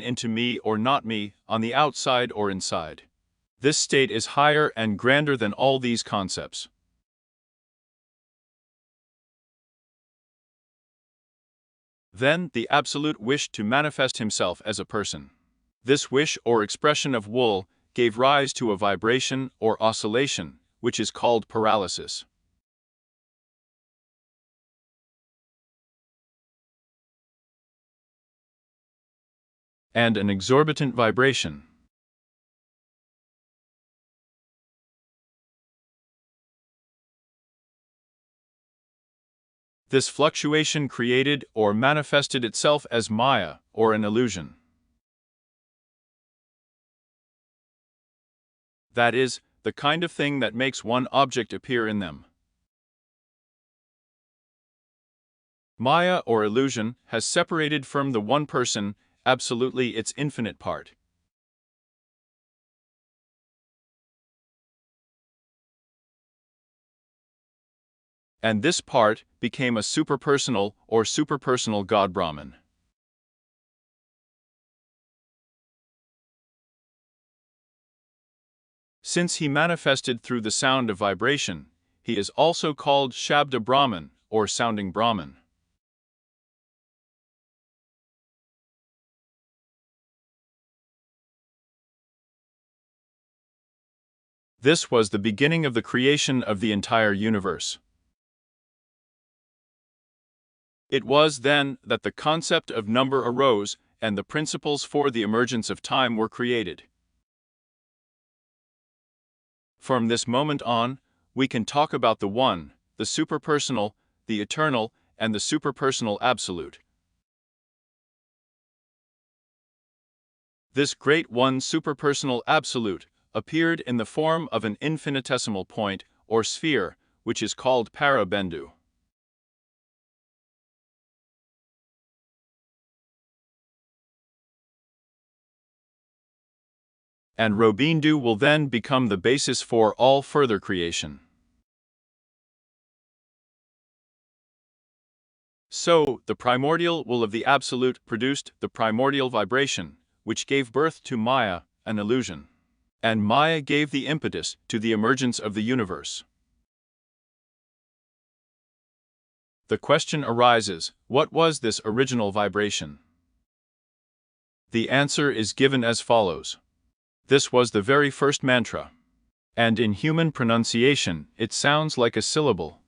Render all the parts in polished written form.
into me or not me, on the outside or inside. This state is higher and grander than all these concepts. Then, the Absolute wished to manifest himself as a person. This wish or expression of will gave rise to a vibration or oscillation, which is called paralysis. And an exorbitant vibration. This fluctuation created or manifested itself as Maya, or an illusion. That is, the kind of thing that makes one object appear in them. Maya, or illusion, has separated from the one person, absolutely its infinite part. And this part became a superpersonal or superpersonal God Brahman. Since he manifested through the sound of vibration, he is also called Shabda Brahman, or sounding Brahman. This was the beginning of the creation of the entire universe. It was then that the concept of number arose and the principles for the emergence of time were created. From this moment on, we can talk about the One, the superpersonal, the eternal, and the superpersonal absolute. This great One superpersonal absolute appeared in the form of an infinitesimal point, or sphere, which is called Parabendu. And Robindu will then become the basis for all further creation. So, the primordial will of the Absolute produced the primordial vibration, which gave birth to Maya, an illusion. And Maya gave the impetus to the emergence of the universe. The question arises, what was this original vibration? The answer is given as follows. This was the very first mantra. And in human pronunciation, it sounds like a syllable.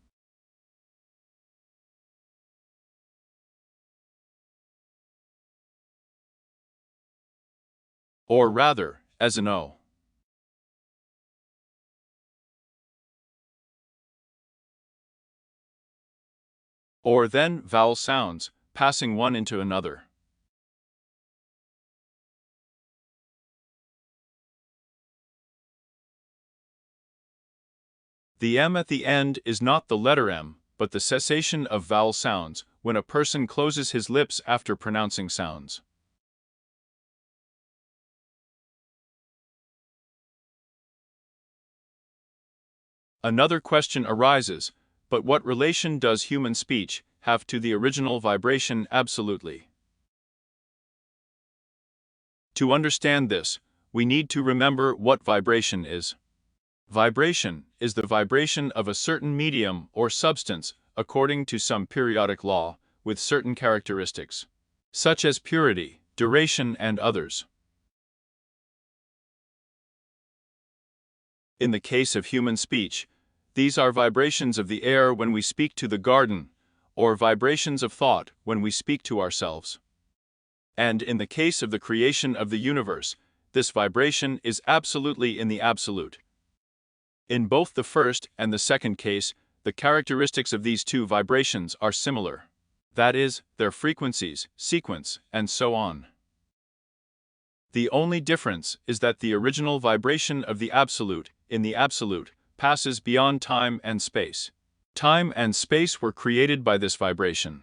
Or rather, as an O. Or then vowel sounds, passing one into another. The M at the end is not the letter M, but the cessation of vowel sounds when a person closes his lips after pronouncing sounds. Another question arises, but what relation does human speech have to the original vibration absolutely? To understand this, we need to remember what vibration is. Vibration is the vibration of a certain medium or substance according to some periodic law, with certain characteristics, such as purity, duration, and others. In the case of human speech, these are vibrations of the air when we speak to the garden, or vibrations of thought when we speak to ourselves. And in the case of the creation of the universe, this vibration is absolutely in the absolute. In both the first and the second case, the characteristics of these two vibrations are similar. That is, their frequencies, sequence, and so on. The only difference is that the original vibration of the absolute, in the absolute, passes beyond time and space. Time and space were created by this vibration.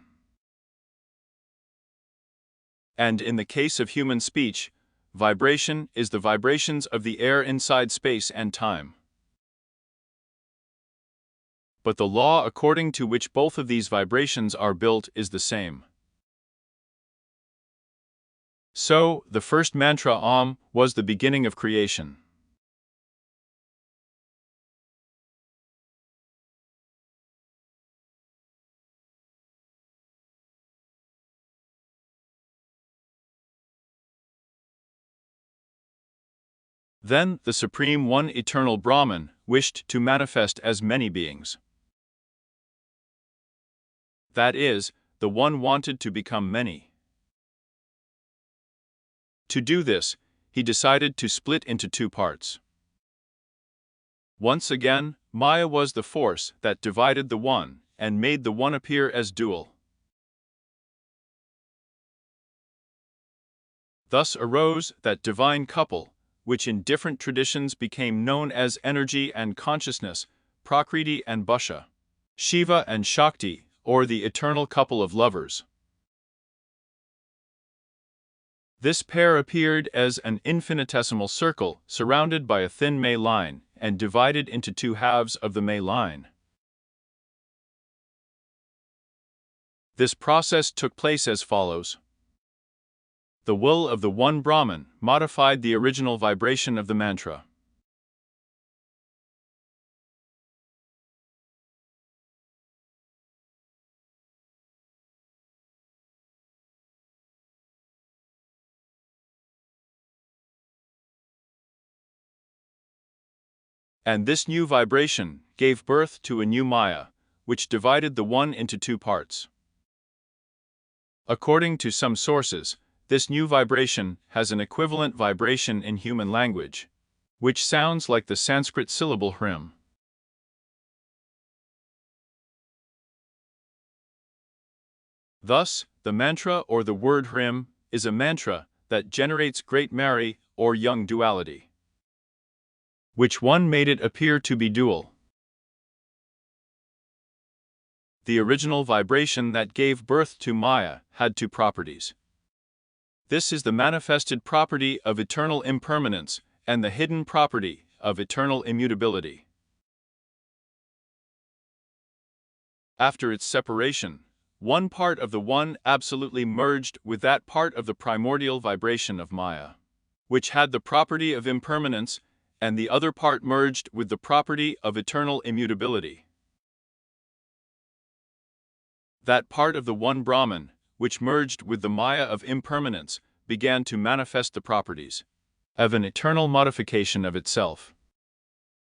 And in the case of human speech, vibration is the vibrations of the air inside space and time. But the law according to which both of these vibrations are built is the same. So, the first mantra Om was the beginning of creation. Then, the Supreme One Eternal Brahman wished to manifest as many beings. That is, the One wanted to become many. To do this, he decided to split into two parts. Once again, Maya was the force that divided the One and made the One appear as dual. Thus arose that divine couple, which in different traditions became known as energy and consciousness, Prakriti and Bhasha, Shiva and Shakti, or the eternal couple of lovers. This pair appeared as an infinitesimal circle surrounded by a thin May line and divided into two halves of the May line. This process took place as follows. The will of the one Brahman modified the original vibration of the mantra. And this new vibration gave birth to a new Maya, which divided the One into two parts. According to some sources, this new vibration has an equivalent vibration in human language, which sounds like the Sanskrit syllable hrim. Thus, the mantra or the word hrim is a mantra that generates great Mary or young duality, which one made it appear to be dual. The original vibration that gave birth to Maya had two properties. This is the manifested property of eternal impermanence and the hidden property of eternal immutability. After its separation, one part of the One absolutely merged with that part of the primordial vibration of Maya, which had the property of impermanence, and the other part merged with the property of eternal immutability. That part of the one Brahman, which merged with the Maya of impermanence, began to manifest the properties of an eternal modification of itself.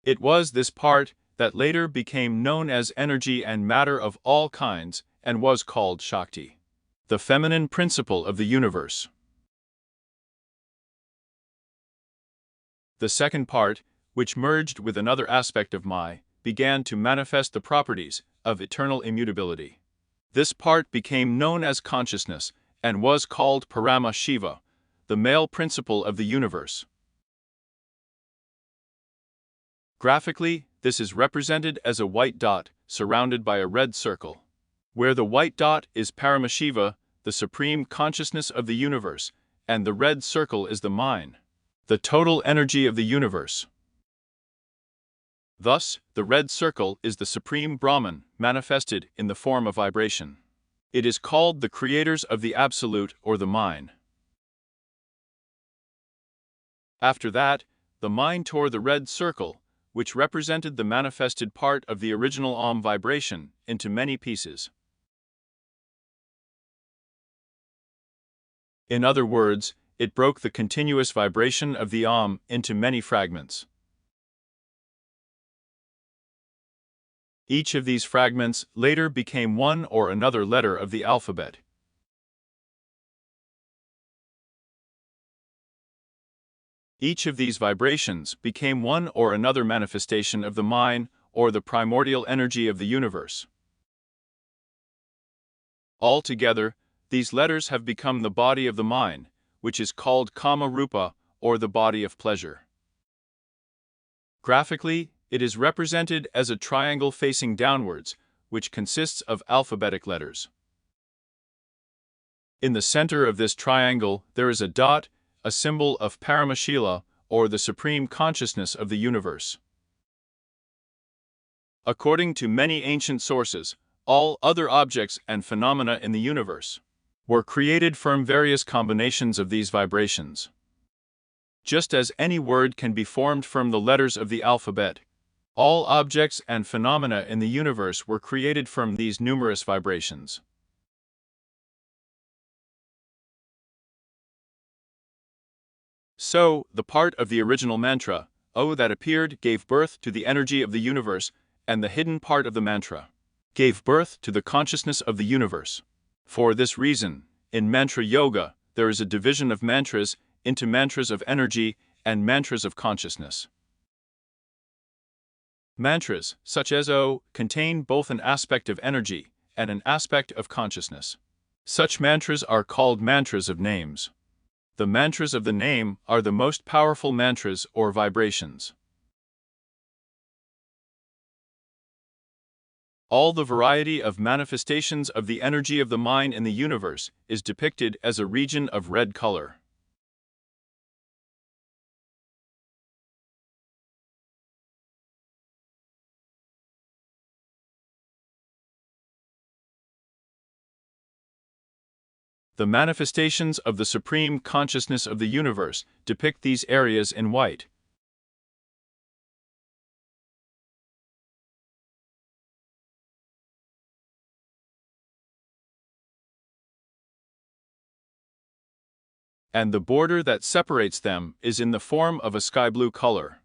It was this part that later became known as energy and matter of all kinds and was called Shakti, the feminine principle of the universe. The second part, which merged with another aspect of Maya, began to manifest the properties of eternal immutability. This part became known as consciousness and was called Parama Shiva, the male principle of the universe. Graphically, this is represented as a white dot surrounded by a red circle, where the white dot is Paramashiva, the supreme consciousness of the universe, and the red circle is the mind, the total energy of the universe. Thus, the red circle is the supreme Brahman manifested in the form of vibration. It is called the creators of the Absolute or the mind. After that, the mind tore the red circle, which represented the manifested part of the original Om vibration, into many pieces. In other words, it broke the continuous vibration of the Om into many fragments. Each of these fragments later became one or another letter of the alphabet. Each of these vibrations became one or another manifestation of the mind or the primordial energy of the universe. Altogether, these letters have become the body of the mind, which is called Kama Rupa, or the body of pleasure. Graphically, it is represented as a triangle facing downwards, which consists of alphabetic letters. In the center of this triangle, there is a dot, a symbol of Paramashila, or the supreme consciousness of the universe. According to many ancient sources, all other objects and phenomena in the universe were created from various combinations of these vibrations. Just as any word can be formed from the letters of the alphabet, all objects and phenomena in the universe were created from these numerous vibrations. So, the part of the original mantra, O, that appeared, gave birth to the energy of the universe, and the hidden part of the mantra gave birth to the consciousness of the universe. For this reason, in mantra yoga, there is a division of mantras into mantras of energy and mantras of consciousness. Mantras, such as O, contain both an aspect of energy and an aspect of consciousness. Such mantras are called mantras of names. The mantras of the name are the most powerful mantras or vibrations. All the variety of manifestations of the energy of the mind in the universe is depicted as a region of red color. The manifestations of the supreme consciousness of the universe depict these areas in white. And the border that separates them is in the form of a sky blue color.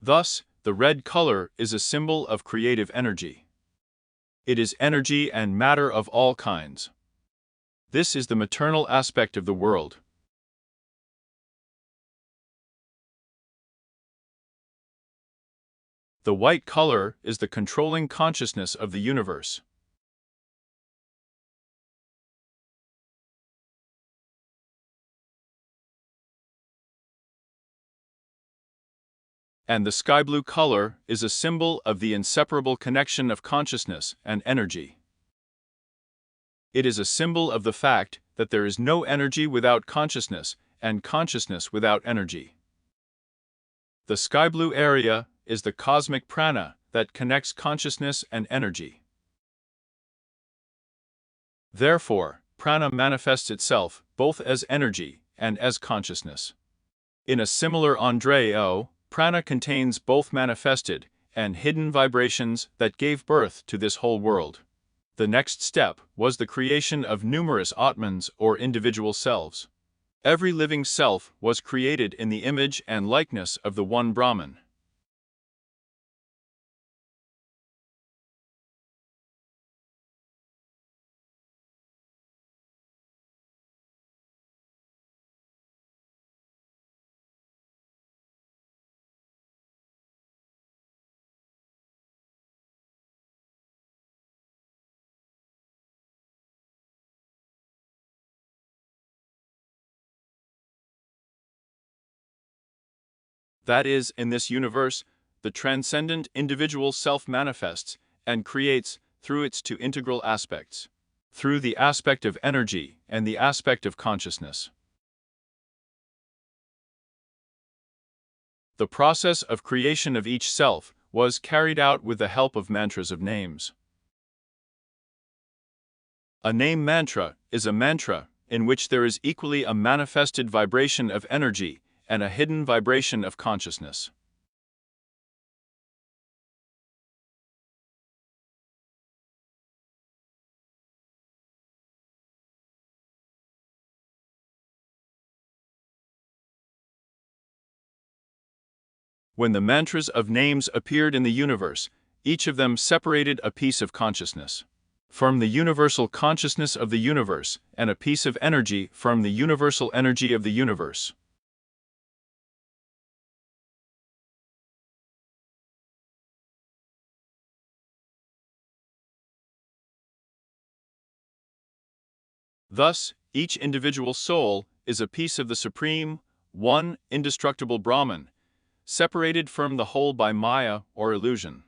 Thus, the red color is a symbol of creative energy. It is energy and matter of all kinds. This is the maternal aspect of the world. The white color is the controlling consciousness of the universe. And the sky blue color is a symbol of the inseparable connection of consciousness and energy. It is a symbol of the fact that there is no energy without consciousness and consciousness without energy. The sky blue area is the cosmic prana that connects consciousness and energy. Therefore, prana manifests itself both as energy and as consciousness. In a similar O, prana contains both manifested and hidden vibrations that gave birth to this whole world. The next step was the creation of numerous atmans or individual selves. Every living self was created in the image and likeness of the one Brahman. That is, in this universe, the transcendent individual self manifests and creates through its two integral aspects, through the aspect of energy and the aspect of consciousness. The process of creation of each self was carried out with the help of mantras of names. A name mantra is a mantra in which there is equally a manifested vibration of energy and a hidden vibration of consciousness. When the mantras of names appeared in the universe, each of them separated a piece of consciousness from the universal consciousness of the universe and a piece of energy from the universal energy of the universe. Thus, each individual soul is a piece of the supreme, one, indestructible Brahman, separated from the whole by Maya or illusion,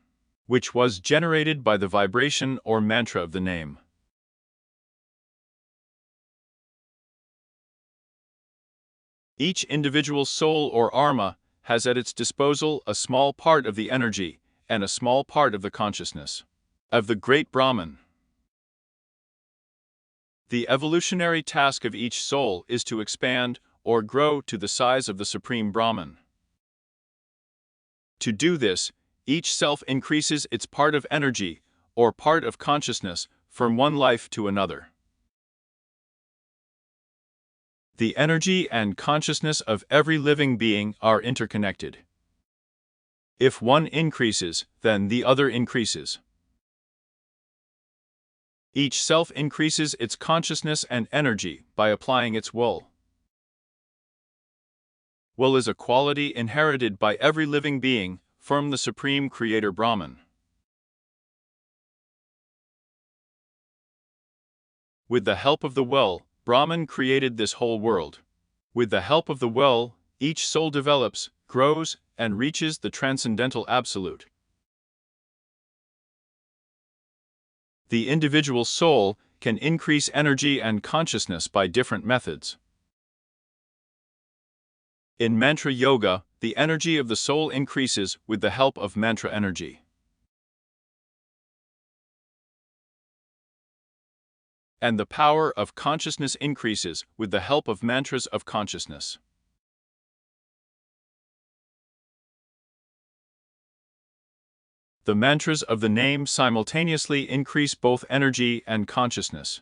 which was generated by the vibration or mantra of the name. Each individual soul or Atma has at its disposal a small part of the energy and a small part of the consciousness of the great Brahman. The evolutionary task of each soul is to expand or grow to the size of the Supreme Brahman. To do this, each self increases its part of energy or part of consciousness from one life to another. The energy and consciousness of every living being are interconnected. If one increases, then the other increases. Each self increases its consciousness and energy by applying its will. Will is a quality inherited by every living being from the Supreme Creator Brahman. With the help of the will, Brahman created this whole world. With the help of the will, each soul develops, grows, and reaches the transcendental absolute. The individual soul can increase energy and consciousness by different methods. In mantra yoga, the energy of the soul increases with the help of mantra energy. And the power of consciousness increases with the help of mantras of consciousness. The mantras of the name simultaneously increase both energy and consciousness.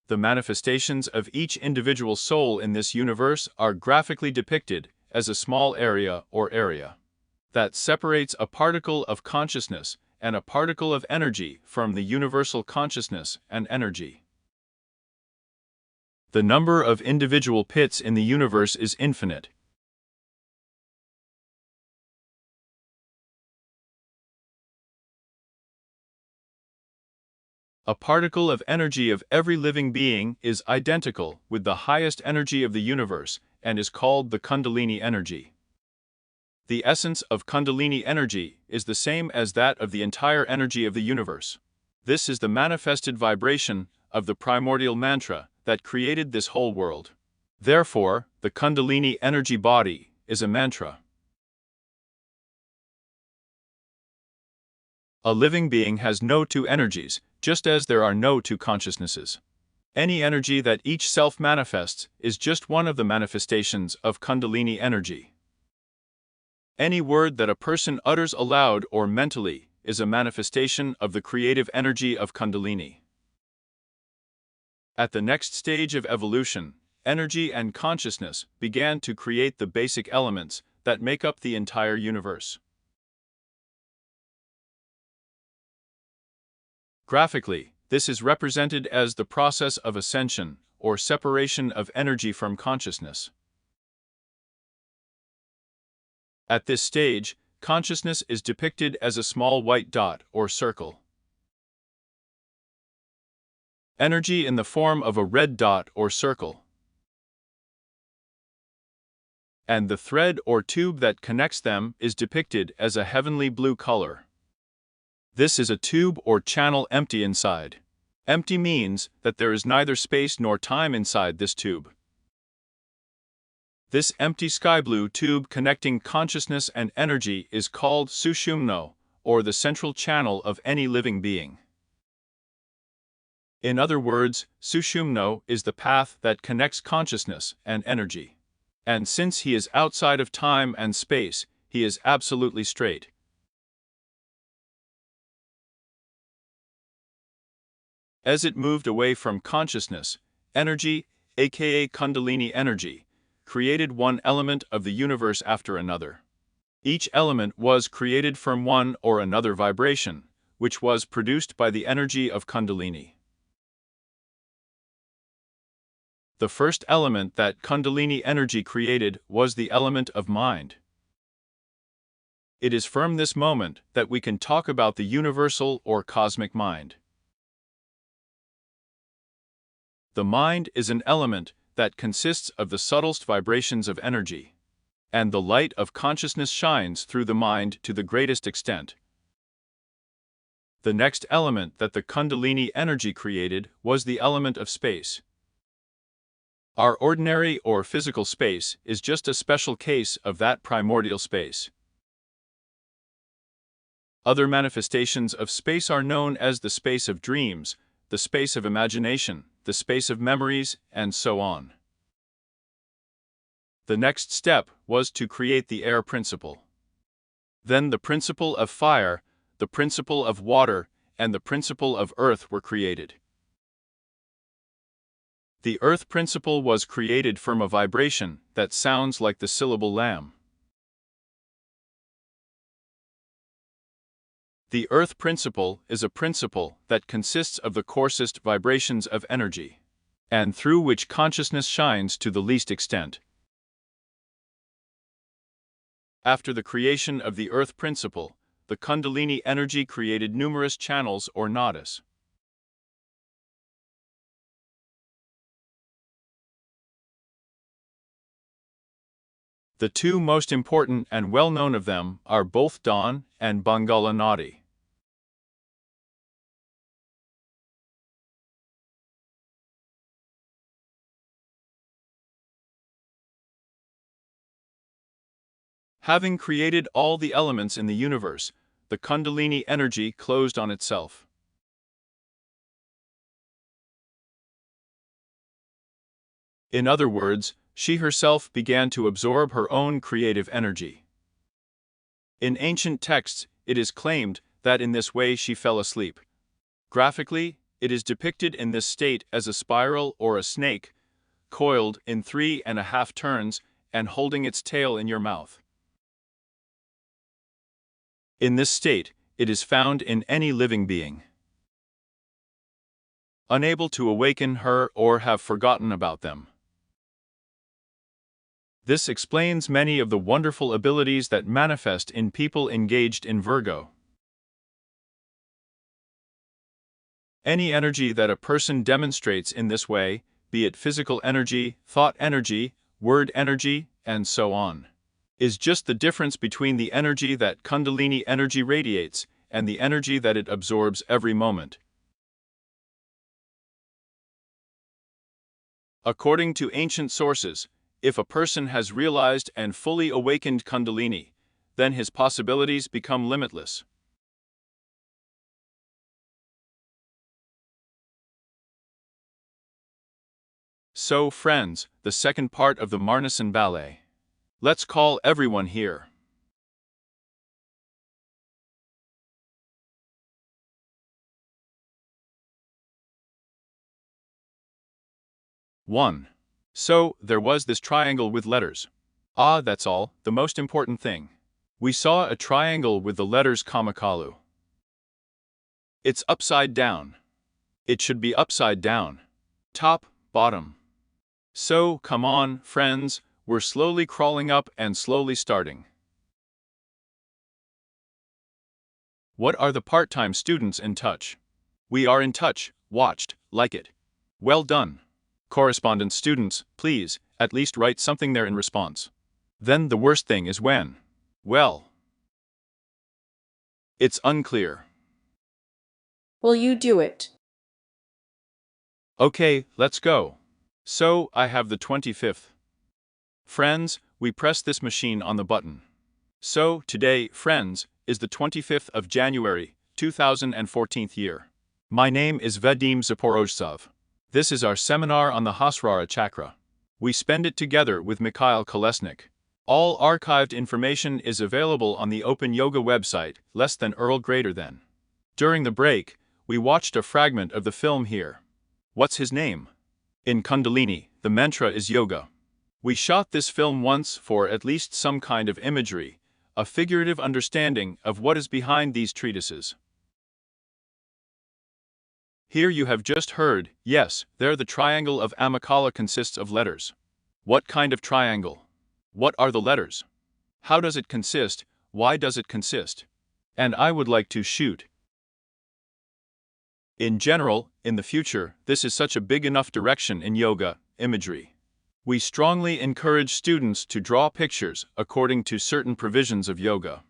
The manifestations of each individual soul in this universe are graphically depicted as a small area or area that separates a particle of consciousness and a particle of energy from the universal consciousness and energy. The number of individual pits in the universe is infinite. A particle of energy of every living being is identical with the highest energy of the universe and is called the Kundalini energy. The essence of Kundalini energy is the same as that of the entire energy of the universe. This is the manifested vibration of the primordial mantra that created this whole world. Therefore, the Kundalini energy body is a mantra. A living being has no two energies, just as there are no two consciousnesses. Any energy that each self manifests is just one of the manifestations of Kundalini energy. Any word that a person utters aloud or mentally is a manifestation of the creative energy of Kundalini. At the next stage of evolution, energy and consciousness began to create the basic elements that make up the entire universe. Graphically, this is represented as the process of ascension, or separation of energy from consciousness. At this stage, consciousness is depicted as a small white dot or circle. Energy in the form of a red dot or circle. And the thread or tube that connects them is depicted as a heavenly blue color. This is a tube or channel empty inside. Empty means that there is neither space nor time inside this tube. This empty sky blue tube connecting consciousness and energy is called Sushumna, or the central channel of any living being. In other words, Sushumna is the path that connects consciousness and energy. And since he is outside of time and space, he is absolutely straight. As it moved away from consciousness, energy, aka Kundalini energy, created one element of the universe after another. Each element was created from one or another vibration, which was produced by the energy of Kundalini. The first element that Kundalini energy created was the element of mind. It is from this moment that we can talk about the universal or cosmic mind. The mind is an element that consists of the subtlest vibrations of energy, and the light of consciousness shines through the mind to the greatest extent. The next element that the Kundalini energy created was the element of space. Our ordinary or physical space is just a special case of that primordial space. Other manifestations of space are known as the space of dreams, the space of imagination, the space of memories, and so on. The next step was to create the air principle. Then the principle of fire, the principle of water, and the principle of earth were created. The earth principle was created from a vibration that sounds like the syllable lam. The earth principle is a principle that consists of the coarsest vibrations of energy, and through which consciousness shines to the least extent. After the creation of the earth principle, the Kundalini energy created numerous channels or nadas. The two most important and well-known of them are both Dawn and Bangala Nadi. Having created all the elements in the universe, the Kundalini energy closed on itself. In other words, she herself began to absorb her own creative energy. In ancient texts, it is claimed that in this way she fell asleep. Graphically, it is depicted in this state as a spiral or a snake, coiled in 3.5 turns and holding its tail in your mouth. In this state, it is found in any living being. Unable to awaken her or have forgotten about them. This explains many of the wonderful abilities that manifest in people engaged in Virgo. Any energy that a person demonstrates in this way, be it physical energy, thought energy, word energy, and so on, is just the difference between the energy that Kundalini energy radiates and the energy that it absorbs every moment. According to ancient sources, if a person has realized and fully awakened Kundalini, then his possibilities become limitless. So, friends, the second part of the Marnasan ballet. Let's call everyone here. One. So, there was this triangle with letters. Ah, that's all, the most important thing. We saw a triangle with the letters Kamakalu. It's upside down. It should be upside down. Top, bottom. So, come on, friends, we're slowly crawling up and slowly starting. What are the part-time students in touch? We are in touch, watched, like it. Well done. Correspondence students, please, at least write something there in response. Then the worst thing is when. Well, it's unclear. Will you do it? Okay, let's go. So, I have the 25th. Friends, we press this machine on the button. So, today, friends, is the 25th of January, 2014 year. My name is Vadim Zaporozhtsov. This is our seminar on the Sahasrara chakra. We spend it together with Mikhail Kolesnik. All archived information is available on the Open Yoga website, less than Earl greater than. During the break, we watched a fragment of the film here. What's his name? In Kundalini, the mantra is yoga. We shot this film once for at least some kind of imagery, a figurative understanding of what is behind these treatises. Here you have just heard, yes, there the triangle of Amakala consists of letters. What kind of triangle? What are the letters? How does it consist? Why does it consist? And I would like to shoot. In general, in the future, this is such a big enough direction in yoga, imagery. We strongly encourage students to draw pictures according to certain provisions of yoga.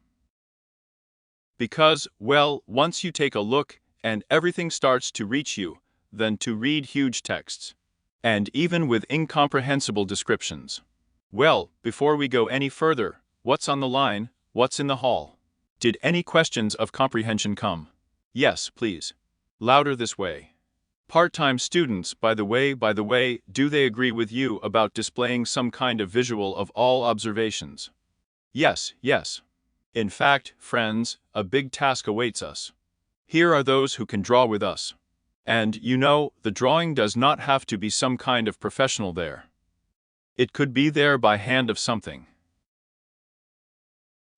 Because, well, once you take a look, and everything starts to reach you, then to read huge texts. And even with incomprehensible descriptions. Well, before we go any further, what's on the line, what's in the hall? Did any questions of comprehension come? Yes, please. Louder this way. Part-time students, by the way, do they agree with you about displaying some kind of visual of all observations? Yes, yes. In fact, friends, a big task awaits us. Here are those who can draw with us. And, the drawing does not have to be some kind of professional there. It could be there by hand of something.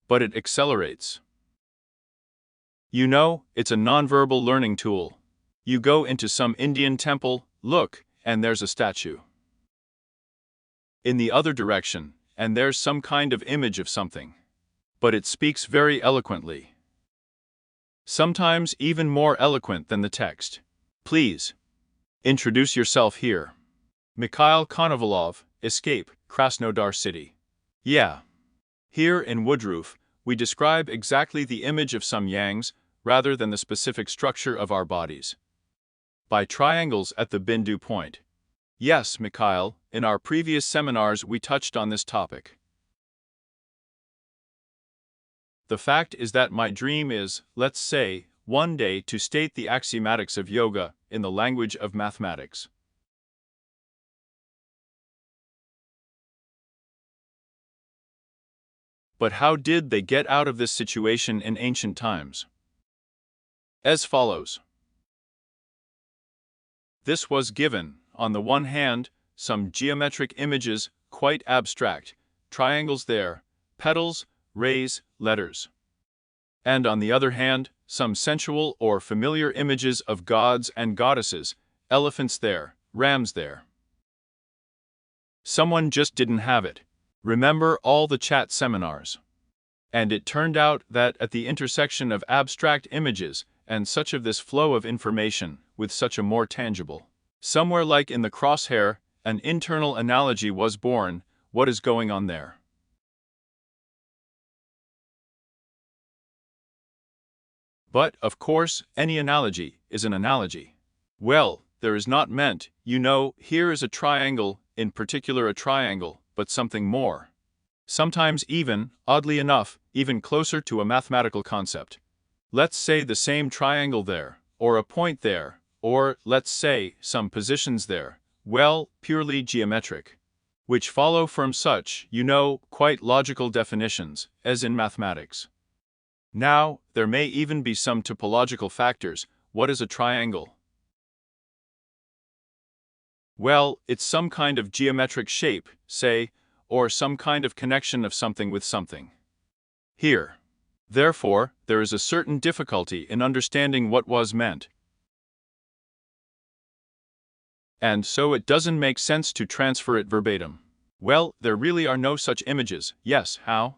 But it accelerates. It's a nonverbal learning tool. You go into some Indian temple, look, and there's a statue. In the other direction, and there's some kind of image of something. But it speaks very eloquently. Sometimes even more eloquent than the text. Please. Introduce yourself here. Mikhail Konovalov, Escape, Krasnodar City. Yeah. Here in Woodroof, we describe exactly the image of some yangs, rather than the specific structure of our bodies. By triangles at the Bindu point. Yes, Mikhail, in our previous seminars we touched on this topic. The fact is that my dream is, let's say, one day to state the axiomatics of yoga in the language of mathematics. But how did they get out of this situation in ancient times? As follows. This was given, on the one hand, some geometric images, quite abstract, triangles there, petals, rays, letters. And on the other hand, some sensual or familiar images of gods and goddesses, elephants there, rams there. Someone just didn't have it. Remember all the chat seminars. And it turned out that at the intersection of abstract images and such of this flow of information with such a more tangible, somewhere like in the crosshair, an internal analogy was born. What is going on there? But, of course, any analogy is an analogy. Well, there is not meant, here is a triangle, in particular a triangle, but something more. Sometimes even, oddly enough, even closer to a mathematical concept. Let's say the same triangle there, or a point there, or, let's say, some positions there, well, purely geometric. Which follow from such, quite logical definitions, as in mathematics. Now, there may even be some topological factors. What is a triangle? Well, it's some kind of geometric shape, say, or some kind of connection of something with something. Here. Therefore, there is a certain difficulty in understanding what was meant. And so it doesn't make sense to transfer it verbatim. Well, there really are no such images. Yes, how?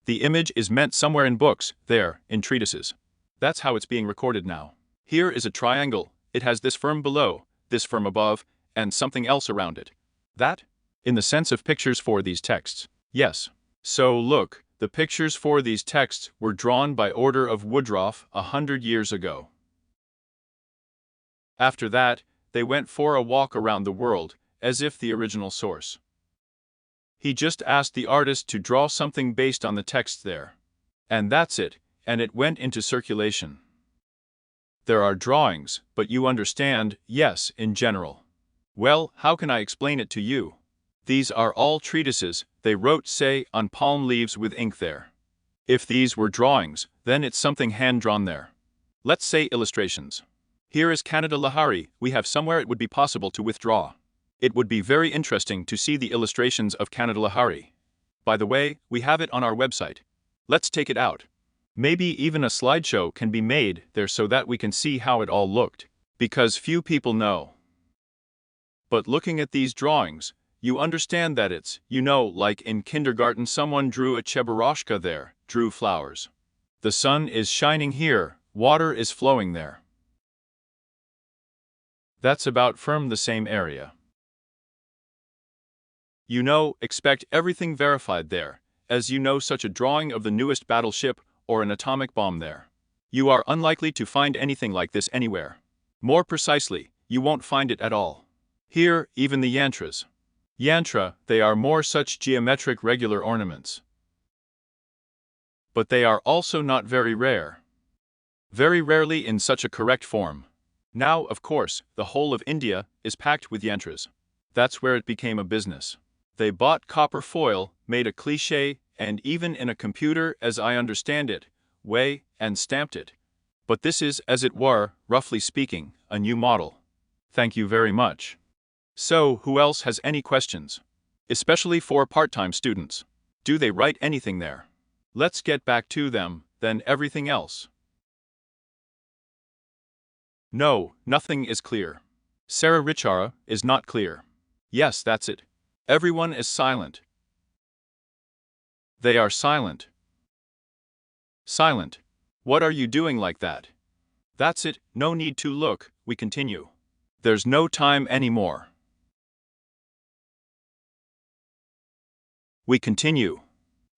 The image is meant somewhere in books, there, in treatises. That's how it's being recorded now. Here is a triangle, it has this firm below, this firm above, and something else around it. That? In the sense of pictures for these texts. Yes. So look, the pictures for these texts were drawn by order of Woodroof 100 years ago. After that, they went for a walk around the world, as if the original source. He just asked the artist to draw something based on the text there. And that's it, and it went into circulation. There are drawings, but you understand, yes, in general. Well, how can I explain it to you? These are all treatises, they wrote, say, on palm leaves with ink there. If these were drawings, then it's something hand-drawn there. Let's say illustrations. Here is Canada Lahari, we have somewhere it would be possible to withdraw. It would be very interesting to see the illustrations of Canada Lahari. By the way, we have it on our website. Let's take it out. Maybe even a slideshow can be made there so that we can see how it all looked. Because few people know. But looking at these drawings, you understand that it's, like in kindergarten someone drew a cheburashka there, drew flowers. The sun is shining here, water is flowing there. That's about from the same area. Expect everything verified there, as such a drawing of the newest battleship or an atomic bomb there. You are unlikely to find anything like this anywhere. More precisely, you won't find it at all. Here, even the yantras. Yantra, they are more such geometric regular ornaments. But they are also not very rare. Very rarely in such a correct form. Now, of course, the whole of India is packed with yantras. That's where it became a business. They bought copper foil, made a cliché, and even in a computer, as I understand it, way, and stamped it. But this is, as it were, roughly speaking, a new model. Thank you very much. So, who else has any questions? Especially for part-time students. Do they write anything there? Let's get back to them, then everything else. No, nothing is clear. Sahasrara is not clear. Yes, that's it. Everyone is silent. They are silent. Silent. What are you doing like that? That's it, no need to look, we continue. There's no time anymore. We continue.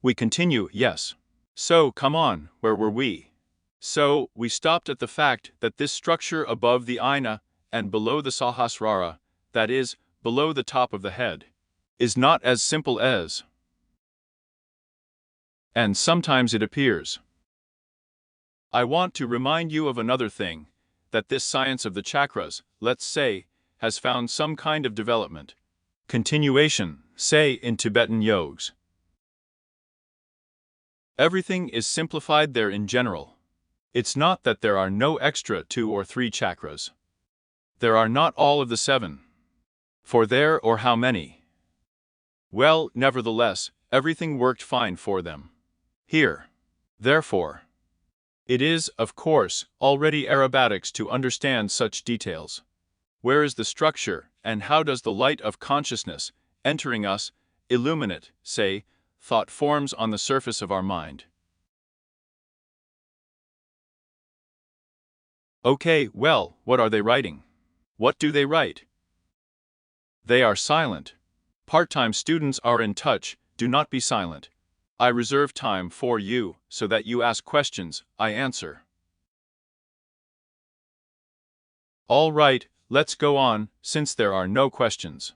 We continue, yes. So, come on, where were we? So, we stopped at the fact that this structure above the Aina and below the Sahasrara, that is, below the top of the head, is not as simple as. And sometimes it appears. I want to remind you of another thing, that this science of the chakras, let's say, has found some kind of development. Continuation, say in Tibetan yogas. Everything is simplified there in general. It's not that there are no extra 2 or 3 chakras. There are not all of the 7. For there or how many? Well, nevertheless, everything worked fine for them. Here. Therefore. It is, of course, already aerobatics to understand such details. Where is the structure, and how does the light of consciousness, entering us, illuminate, say, thought forms on the surface of our mind? Okay, well, what are they writing? What do they write? They are silent. Part-time students are in touch, do not be silent. I reserve time for you, so that you ask questions, I answer. All right, let's go on, since there are no questions.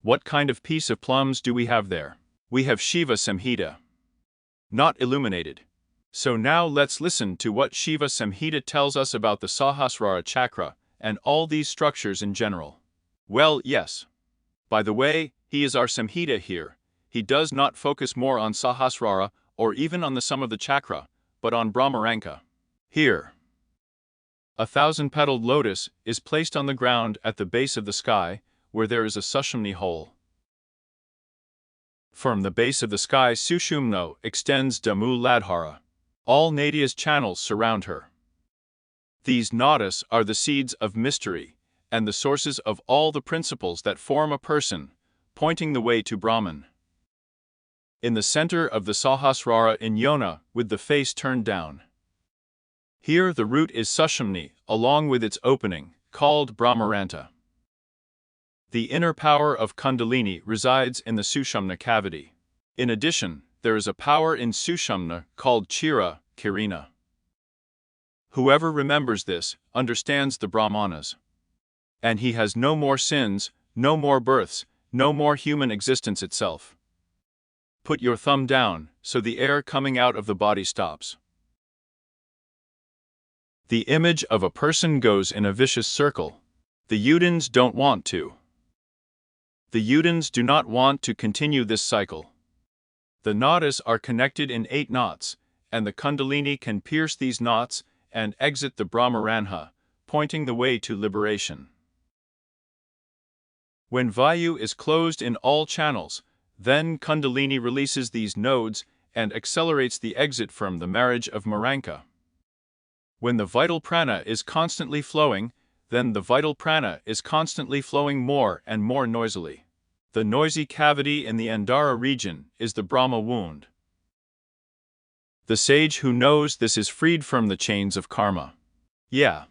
What kind of piece of plums do we have there? We have Shiva Samhita. Not illuminated. So now let's listen to what Shiva Samhita tells us about the Sahasrara chakra and all these structures in general. Well, yes. By the way, he is our Samhita here. He does not focus more on Sahasrara or even on the sum of the chakra, but on Brahmaranka. Here. A 1,000-petaled lotus is placed on the ground at the base of the sky, where there is a Sushumni hole. From the base of the sky Sushumno extends Damu Ladhara. All Nadia's channels surround her. These nadas are the seeds of mystery, and the sources of all the principles that form a person, pointing the way to Brahman. In the center of the Sahasrara in Yona, with the face turned down. Here the root is Sushumni, along with its opening, called Brahmaranta. The inner power of Kundalini resides in the Sushumna cavity. In addition, there is a power in Sushumna called Chira, Kirina. Whoever remembers this, understands the Brahmanas. And he has no more sins, no more births, no more human existence itself. Put your thumb down, so the air coming out of the body stops. The image of a person goes in a vicious circle. The Udins don't want to. The Udins do not want to continue this cycle. The nadas are connected in 8 knots, and the Kundalini can pierce these knots and exit the Brahmaranha, pointing the way to liberation. When Vayu is closed in all channels, then Kundalini releases these nodes and accelerates the exit from the marriage of Maranka. When the vital prana is constantly flowing, then the vital prana is constantly flowing more and more noisily. The noisy cavity in the Andhara region is the Brahma wound. The sage who knows this is freed from the chains of karma. Yeah.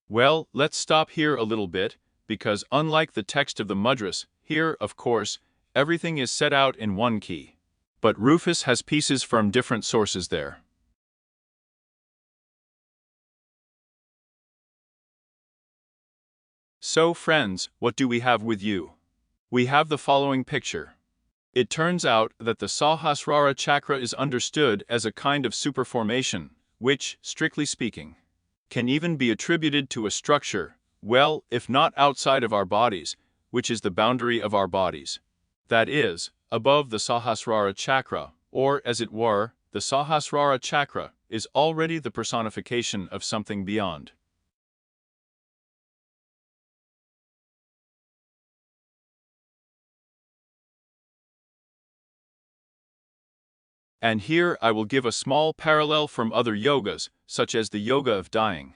Well, let's stop here a little bit, because unlike the text of the Mudras, here, of course, everything is set out in one key. But Rufus has pieces from different sources there. So friends, what do we have with you? We have the following picture. It turns out that the Sahasrara chakra is understood as a kind of superformation, which, strictly speaking, can even be attributed to a structure, well, if not outside of our bodies, which is the boundary of our bodies. That is, above the Sahasrara chakra, or as it were, the Sahasrara chakra is already the personification of something beyond. And here I will give a small parallel from other yogas, such as the yoga of dying.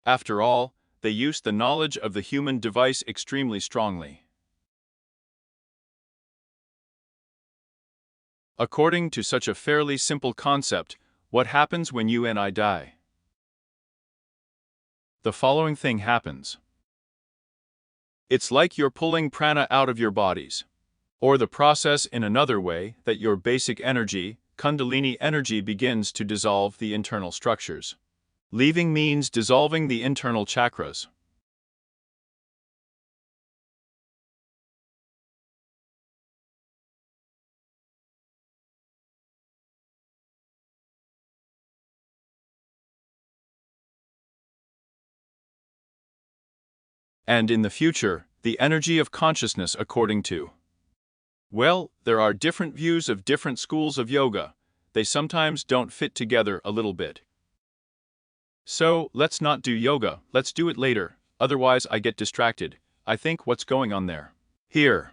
After all, they use the knowledge of the human device extremely strongly. According to such a fairly simple concept, what happens when you and I die? The following thing happens. It's like you're pulling prana out of your bodies. Or the process in another way, that your basic energy, Kundalini energy, begins to dissolve the internal structures. Leaving means dissolving the internal chakras. And in the future, the energy of consciousness according to. Well, there are different views of different schools of yoga. They sometimes don't fit together a little bit. So, let's not do yoga, let's do it later, otherwise I get distracted. I think what's going on there? Here.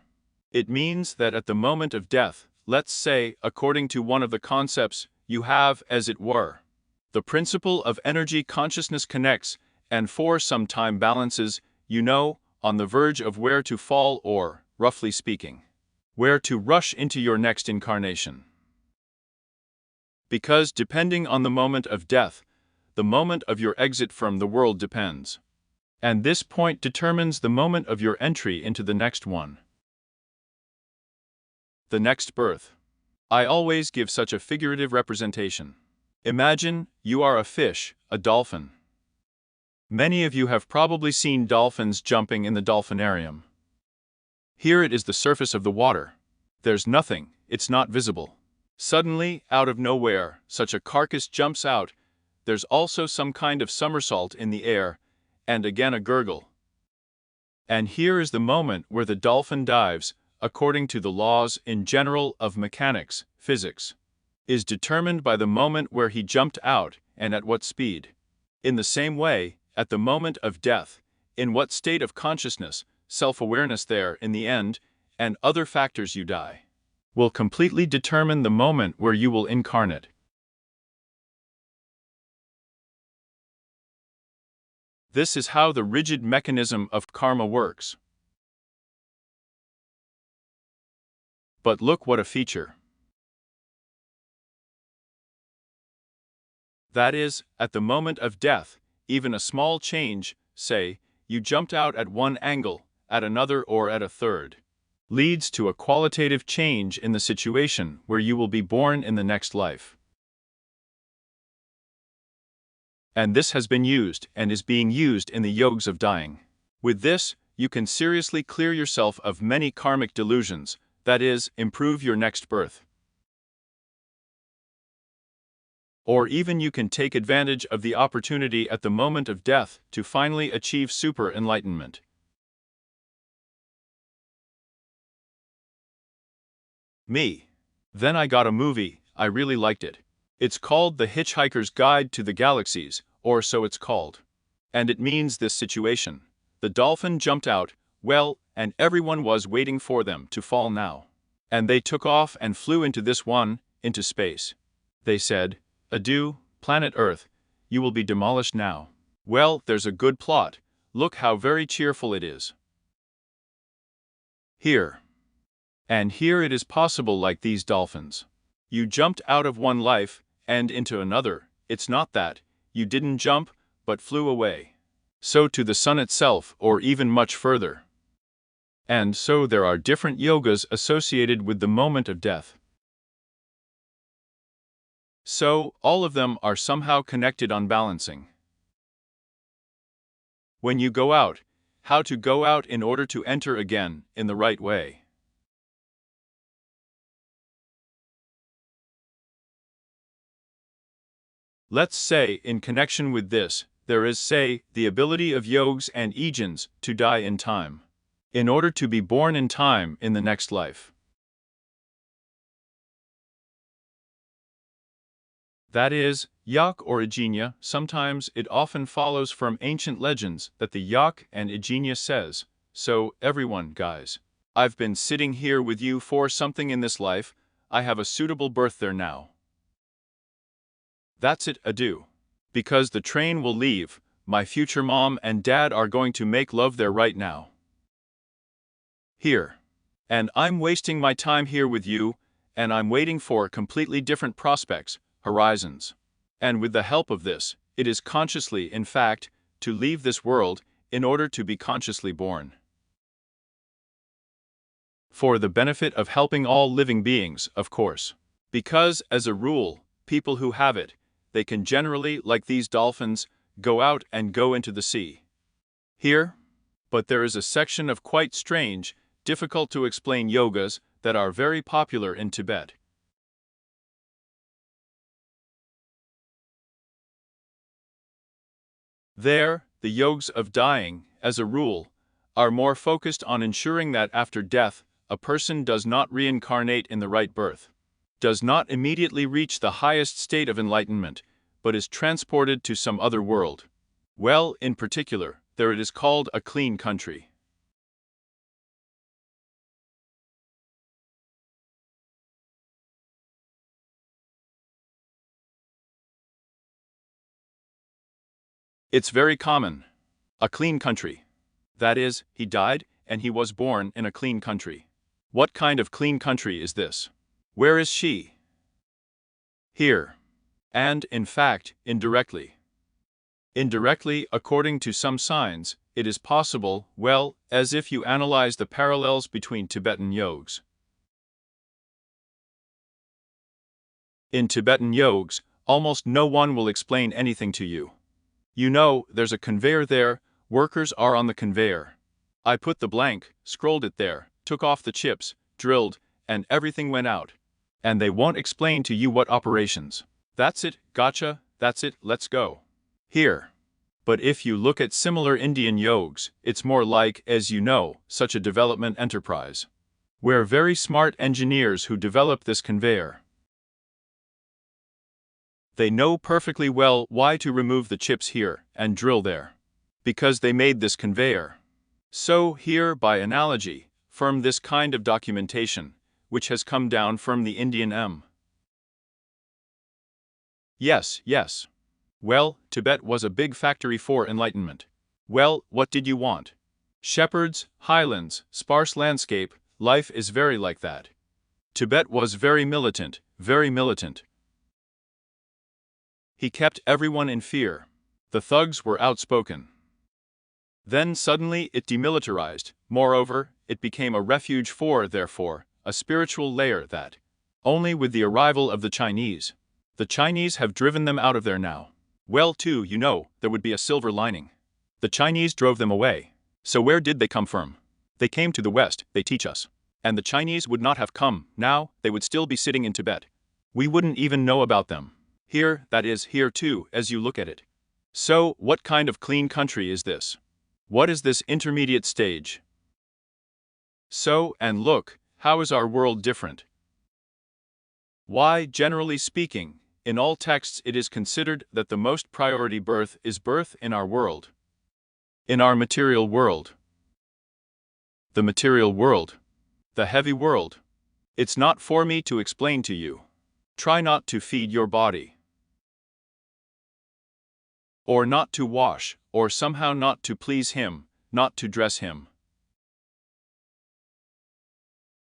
It means that at the moment of death, let's say, according to one of the concepts, you have, as it were, the principle of energy consciousness connects, and for some time balances, you know, on the verge of where to fall or, roughly speaking, where to rush into your next incarnation. Because depending on the moment of death, the moment of your exit from the world depends. And this point determines the moment of your entry into the next one. The next birth. I always give such a figurative representation. Imagine you are a fish, a dolphin. Many of you have probably seen dolphins jumping in the dolphinarium. Here it is the surface of the water. There's nothing, it's not visible. Suddenly, out of nowhere, such a carcass jumps out. There's also some kind of somersault in the air, and again a gurgle. And here is the moment where the dolphin dives, according to the laws in general of mechanics, physics, is determined by the moment where he jumped out and at what speed. In the same way, at the moment of death, in what state of consciousness, self-awareness there in the end, and other factors you die, will completely determine the moment where you will incarnate. This is how the rigid mechanism of karma works. But look what a feature. That is, at the moment of death, even a small change, say, you jumped out at one angle, at another or at a third, leads to a qualitative change in the situation where you will be born in the next life. And this has been used and is being used in the yogas of dying. With this, you can seriously clear yourself of many karmic delusions, that is, improve your next birth. Or even you can take advantage of the opportunity at the moment of death to finally achieve super enlightenment. Me. Then I got a movie, I really liked it. It's called The Hitchhiker's Guide to the Galaxies, or so it's called. And it means this situation. The dolphin jumped out, well, and everyone was waiting for them to fall now. And they took off and flew into into space. They said, "Adieu, planet Earth, you will be demolished now." Well, there's a good plot. Look how very cheerful it is. Here. And here it is possible like these dolphins. You jumped out of one life, and into another. It's not that. You didn't jump, but flew away. So to the sun itself, or even much further. And so there are different yogas associated with the moment of death. So, all of them are somehow connected on balancing. When you go out, how to go out in order to enter again, in the right way. Let's say, in connection with this, there is, say, the ability of yogs and ejins to die in time, in order to be born in time in the next life. That is, yak or Eugenia. Sometimes it often follows from ancient legends that the yak and Eugenia says, "So, everyone, guys, I've been sitting here with you for something in this life, I have a suitable berth there now. That's it, adieu. Because the train will leave, my future mom and dad are going to make love there right now. Here. And I'm wasting my time here with you, and I'm waiting for completely different prospects, horizons. And with the help of this, it is consciously, in fact, to leave this world in order to be consciously born. For the benefit of helping all living beings, of course. Because, as a rule, people who have it, they can generally, like these dolphins, go out and go into the sea. Here? But there is a section of quite strange, difficult to explain yogas that are very popular in Tibet. There, the yogs of dying, as a rule, are more focused on ensuring that after death, a person does not reincarnate in the right birth, does not immediately reach the highest state of enlightenment, but is transported to some other world. Well, in particular, there it is called a clean country. It's very common. A clean country. That is, he died, and he was born in a clean country. What kind of clean country is this? Where is she? Here. And, in fact, indirectly. Indirectly, according to some signs, it is possible, well, as if you analyze the parallels between Tibetan yogs. In Tibetan yogs, almost no one will explain anything to you. You know, there's a conveyor there, workers are on the conveyor. I put the blank, scrolled it there, took off the chips, drilled, and everything went out. And they won't explain to you what operations. That's it, gotcha, that's it, let's go. Here. But if you look at similar Indian yogs, it's more like, as you know, such a development enterprise. We're very smart engineers who develop this conveyor. They know perfectly well why to remove the chips here and drill there. Because they made this conveyor. So here, by analogy, from this kind of documentation, which has come down from the Indian M. Yes, yes. Well, Tibet was a big factory for enlightenment. Well, what did you want? Shepherds, highlands, sparse landscape, life is very like that. Tibet was very militant, very militant. He kept everyone in fear. The thugs were outspoken. Then suddenly it demilitarized, moreover, it became a refuge for, therefore, a spiritual layer that, only with the arrival of the Chinese have driven them out of there now. Well, too, you know, there would be a silver lining. The Chinese drove them away. So where did they come from? They came to the West, they teach us. And the Chinese would not have come, now, they would still be sitting in Tibet. We wouldn't even know about them. Here, that is, here too, as you look at it. So, what kind of clean country is this? What is this intermediate stage? So, and look, how is our world different? Why, generally speaking, in all texts it is considered that the most priority birth is birth in our world. In our material world. The material world. The heavy world. It's not for me to explain to you. Try not to feed your body. Or not to wash, or somehow not to please him, not to dress him.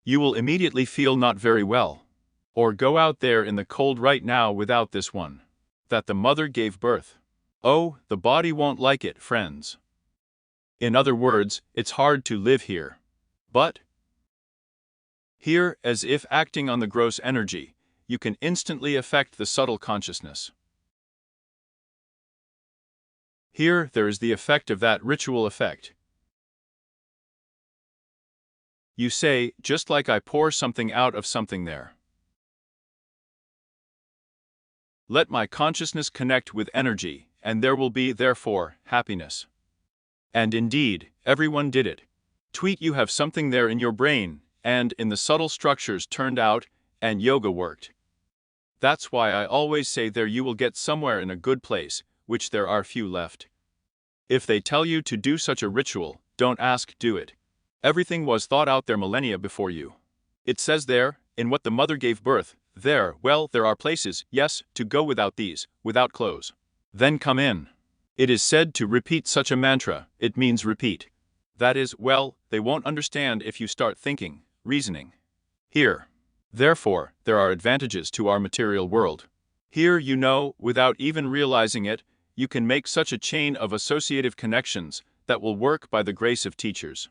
You will immediately feel not very well. Or go out there in the cold right now without this one. That the mother gave birth. Oh, the body won't like it, friends. In other words, it's hard to live here. But here, as if acting on the gross energy, you can instantly affect the subtle consciousness. Here, there is the effect of that ritual effect. You say, just like I pour something out of something there. Let my consciousness connect with energy, and there will be, therefore, happiness. And indeed, everyone did it. Tweet, you have something there in your brain, and in the subtle structures turned out, and yoga worked. That's why I always say there you will get somewhere in a good place, which there are few left. If they tell you to do such a ritual, don't ask, do it. Everything was thought out there millennia before you. It says there, in what the mother gave birth, there are places, yes, to go without these, without clothes. Then come in. It is said to repeat such a mantra, it means repeat. That is, they won't understand if you start thinking, reasoning. Here. Therefore, there are advantages to our material world. Here, without even realizing it, you can make such a chain of associative connections that will work by the grace of teachers.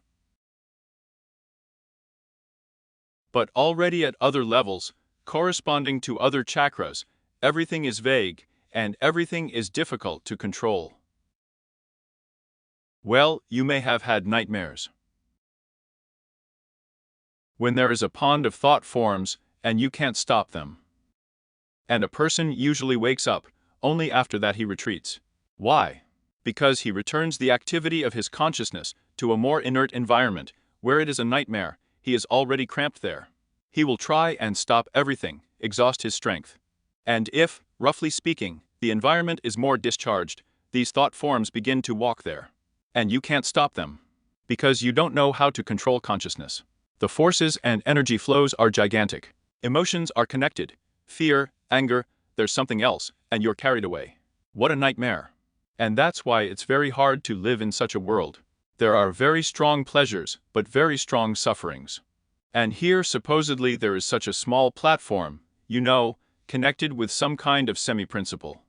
But already at other levels, corresponding to other chakras, everything is vague, and everything is difficult to control. You may have had nightmares. When there is a pond of thought forms, and you can't stop them. And a person usually wakes up, only after that he retreats. Why? Because he returns the activity of his consciousness to a more inert environment, where it is a nightmare, he is already cramped there. He will try and stop everything, exhaust his strength. And if, roughly speaking, the environment is more discharged, these thought forms begin to walk there. And you can't stop them. Because you don't know how to control consciousness. The forces and energy flows are gigantic. Emotions are connected. Fear, anger, there's something else, and you're carried away. What a nightmare. And that's why it's very hard to live in such a world. There are very strong pleasures, but very strong sufferings. And here supposedly there is such a small platform, connected with some kind of semi-principle.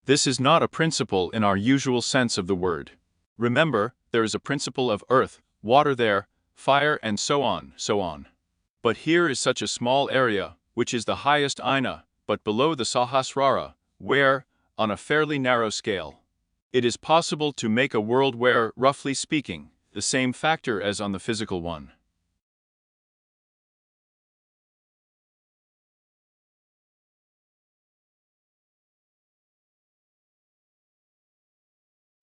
This is not a principle in our usual sense of the word. Remember, there is a principle of earth, water there, fire and so on, so on. But here is such a small area, which is the highest Aina, but below the Sahasrara, where, on a fairly narrow scale, it is possible to make a world where, roughly speaking, the same factor as on the physical one.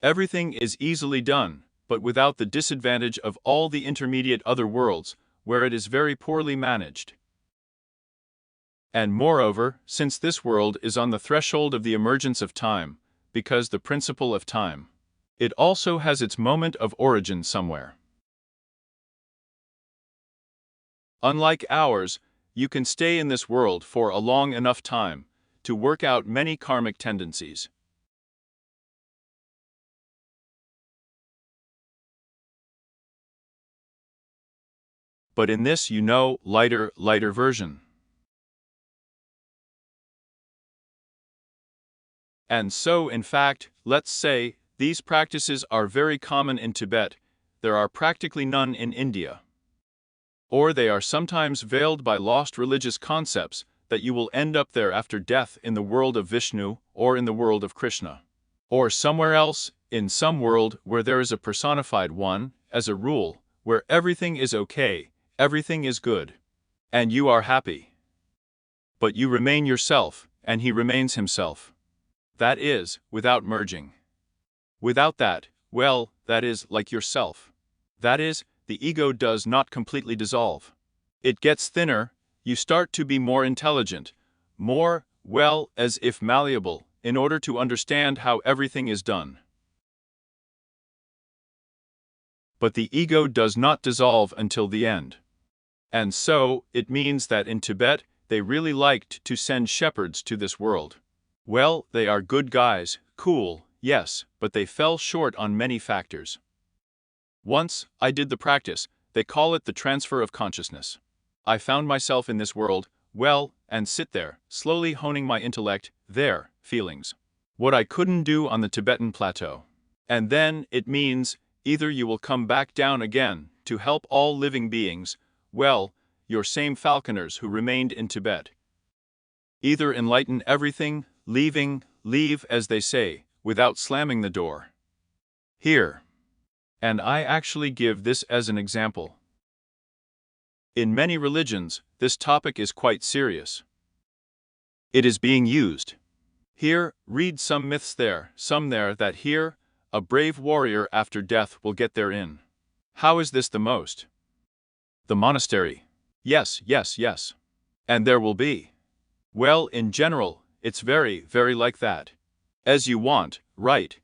Everything is easily done, but without the disadvantage of all the intermediate other worlds, where it is very poorly managed. And moreover, since this world is on the threshold of the emergence of time, because the principle of time, it also has its moment of origin somewhere. Unlike ours, you can stay in this world for a long enough time to work out many karmic tendencies. But in this lighter version. And so, in fact, let's say, these practices are very common in Tibet, there are practically none in India. Or they are sometimes veiled by lost religious concepts that you will end up there after death in the world of Vishnu or in the world of Krishna. Or somewhere else, in some world where there is a personified one, as a rule, where everything is okay, everything is good. And you are happy. But you remain yourself, and he remains himself. That is, without merging. Without that, that is like yourself. That is, the ego does not completely dissolve. It gets thinner, you start to be more intelligent, more, as if malleable, in order to understand how everything is done. But the ego does not dissolve until the end. And so, it means that in Tibet, they really liked to send shepherds to this world. They are good guys, cool, yes, but they fell short on many factors. Once, I did the practice, they call it the transfer of consciousness. I found myself in this world, and sit there, slowly honing my intellect, there, feelings. What I couldn't do on the Tibetan plateau. And then, it means, either you will come back down again, to help all living beings, your same falconers who remained in Tibet. Either enlighten everything, leave as they say, without slamming the door. Here. And I actually give this as an example. In many religions, this topic is quite serious. It is being used. Here, read some myths there, some there, that here, a brave warrior after death will get therein. How is this the most? The monastery. Yes, yes, yes. And there will be. Well, in general, it's very, very like that. As you want, right?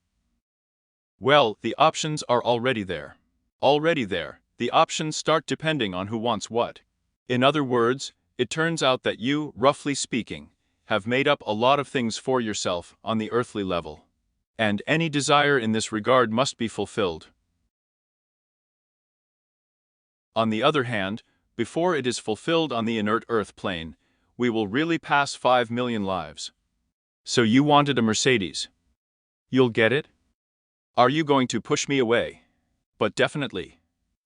Well, the options are already there. Already there, the options start depending on who wants what. In other words, it turns out that you, roughly speaking, have made up a lot of things for yourself on the earthly level. And any desire in this regard must be fulfilled. On the other hand, before it is fulfilled on the inert earth plane, we will really pass 5 million lives. So you wanted a Mercedes. You'll get it? Are you going to push me away? But definitely.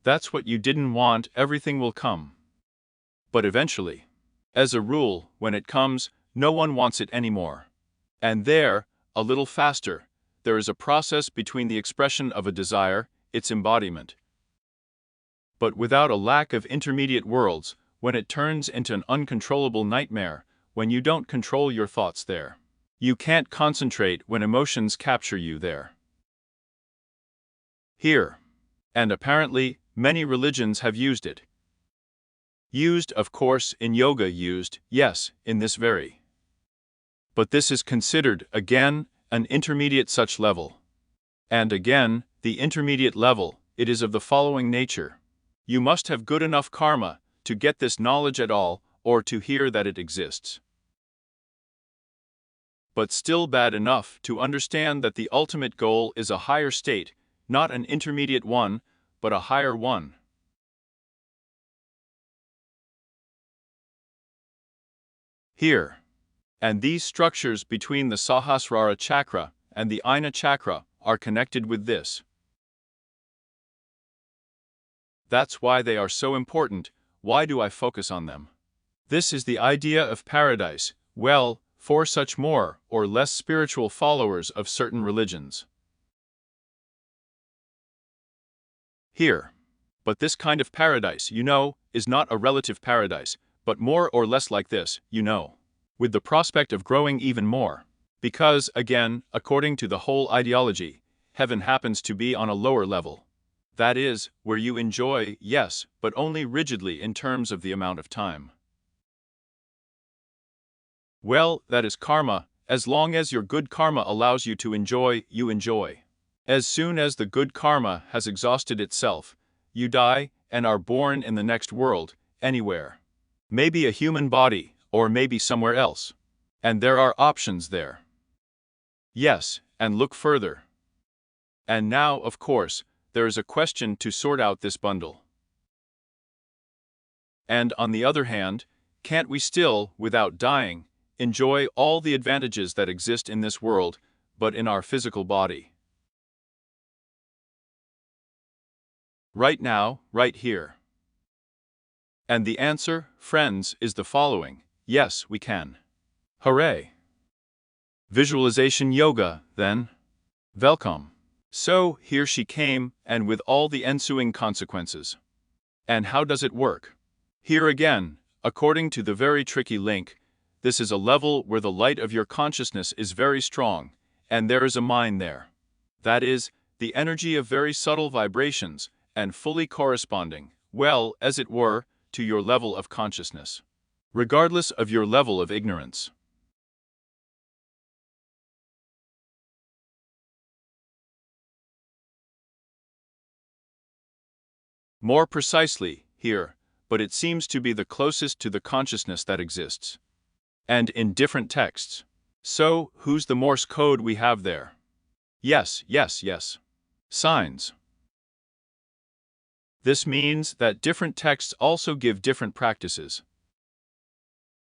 That's what you didn't want, everything will come. But eventually. As a rule, when it comes, no one wants it anymore. And there, a little faster, there is a process between the expression of a desire, its embodiment. But without a lack of intermediate worlds, when it turns into an uncontrollable nightmare, when you don't control your thoughts there. You can't concentrate when emotions capture you there. Here. And apparently, many religions have used it. Used, of course, in yoga, used, yes, in this very. But this is considered, again, an intermediate such level. And again, the intermediate level, it is of the following nature. You must have good enough karma to get this knowledge at all, or to hear that it exists. But still bad enough to understand that the ultimate goal is a higher state, not an intermediate one, but a higher one. Here. And these structures between the Sahasrara chakra and the Ajna chakra are connected with this. That's why they are so important. Why do I focus on them? This is the idea of paradise, well, for such more or less spiritual followers of certain religions. Here. But this kind of paradise, you know, is not a relative paradise, but more or less like this, you know, with the prospect of growing even more. Because, again, according to the whole ideology, heaven happens to be on a lower level. That is, where you enjoy, yes, but only rigidly in terms of the amount of time. Well, that is karma. As long as your good karma allows you to enjoy, you enjoy. As soon as the good karma has exhausted itself, you die and are born in the next world, anywhere. Maybe a human body, or maybe somewhere else. And there are options there. Yes, and look further. And now, of course, there is a question to sort out this bundle. And on the other hand, can't we still, without dying, enjoy all the advantages that exist in this world, but in our physical body? Right now, right here. And the answer, friends, is the following: yes, we can. Hooray! Visualization yoga, then. Welcome. So, here she came, and with all the ensuing consequences. And how does it work? Here again, according to the very tricky link, this is a level where the light of your consciousness is very strong, and there is a mind there. That is, the energy of very subtle vibrations, and fully corresponding, well, as it were, to your level of consciousness. Regardless of your level of ignorance. More precisely, here, but it seems to be the closest to the consciousness that exists. And in different texts. So, who's the Morse code we have there? Yes, yes, yes. Signs. This means that different texts also give different practices.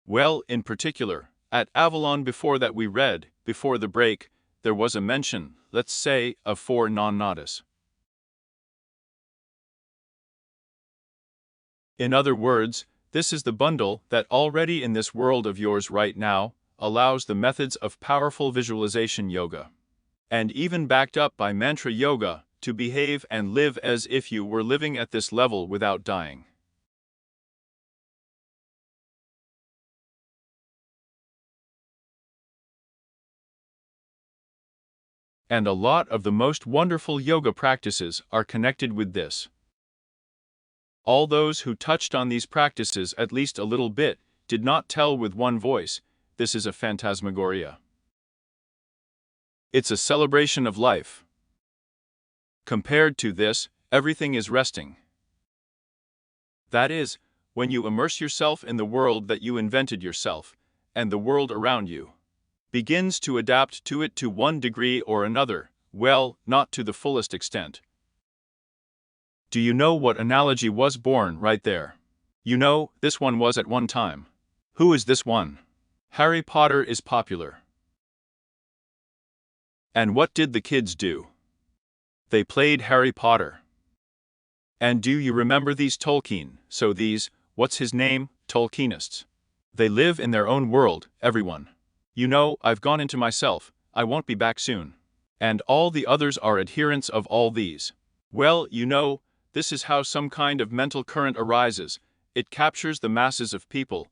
Well, in particular, at Avalon before that we read, before the break, there was a mention, let's say, of 4 non-nadis. In other words, this is the bundle that already in this world of yours right now allows the methods of powerful visualization yoga. And even backed up by mantra yoga to behave and live as if you were living at this level without dying. And a lot of the most wonderful yoga practices are connected with this. All those who touched on these practices at least a little bit did not tell with one voice, this is a phantasmagoria. It's a celebration of life. Compared to this, everything is resting. That is, when you immerse yourself in the world that you invented yourself, and the world around you begins to adapt to it to one degree or another, well, not to the fullest extent. Do you know what analogy was born right there? You know, this one was at one time. Who is this one? Harry Potter is popular. And what did the kids do? They played Harry Potter. And do you remember these Tolkien, so these, what's his name, Tolkienists? They live in their own world, everyone. You know, I've gone into myself, I won't be back soon. And all the others are adherents of all these. Well, you know, this is how some kind of mental current arises. It captures the masses of people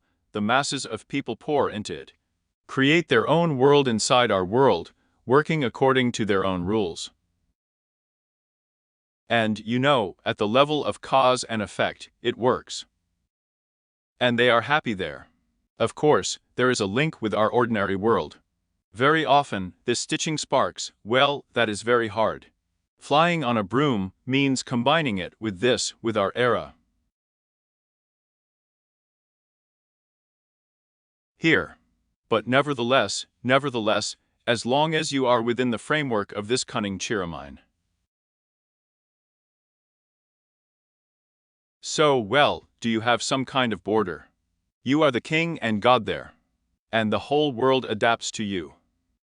pour into it. Create their own world inside our world, working according to their own rules. And, you know, at the level of cause and effect, it works. And they are happy there. Of course, there is a link with our ordinary world. Very often, this stitching sparks, well, that is very hard. Flying on a broom means combining it with this, with our era. Here. But nevertheless, as long as you are within the framework of this cunning Chiramine. So, well, do you have some kind of border? You are the king and god there. And the whole world adapts to you.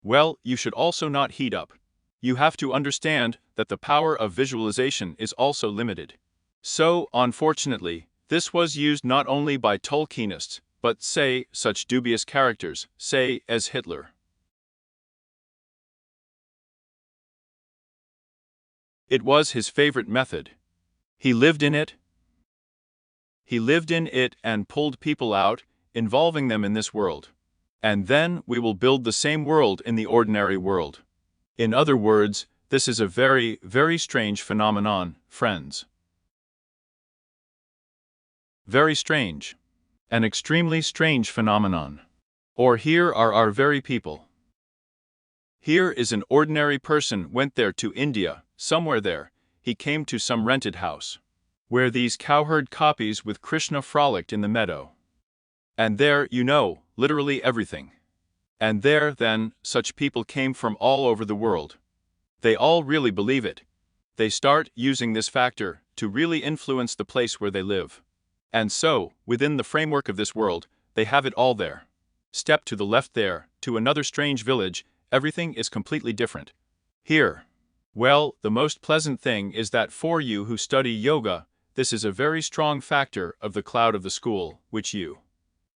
Well, you should also not heat up. You have to understand that the power of visualization is also limited. So, unfortunately, this was used not only by Tolkienists, but, say, such dubious characters, say, as Hitler. It was his favorite method. He lived in it. He lived in it and pulled people out, involving them in this world. And then we will build the same world in the ordinary world. In other words, this is a very, very strange phenomenon, friends. Very strange. An extremely strange phenomenon. Or here are our very people. Here is an ordinary person went there to India, somewhere there, he came to some rented house, where these cowherd copies with Krishna frolicked in the meadow. And there, you know, literally everything. And there, then, such people came from all over the world. They all really believe it. They start using this factor to really influence the place where they live. And so, within the framework of this world, they have it all there. Step to the left there, to another strange village, everything is completely different. Here. Well, the most pleasant thing is that for you who study yoga, this is a very strong factor of the cloud of the school, which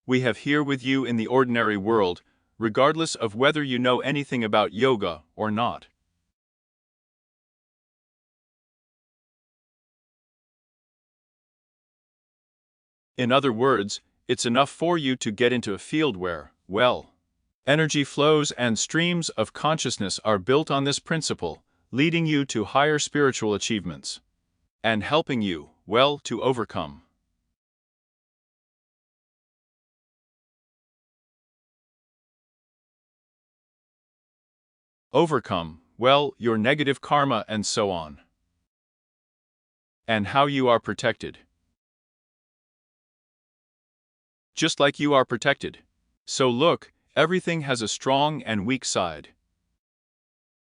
we have here with you in the ordinary world, regardless of whether you know anything about yoga or not. In other words, it's enough for you to get into a field where, well, energy flows and streams of consciousness are built on this principle, leading you to higher spiritual achievements. And helping you, well, to overcome. Overcome, well, your negative karma and so on. And how you are protected. Just like you are protected. So look, everything has a strong and weak side.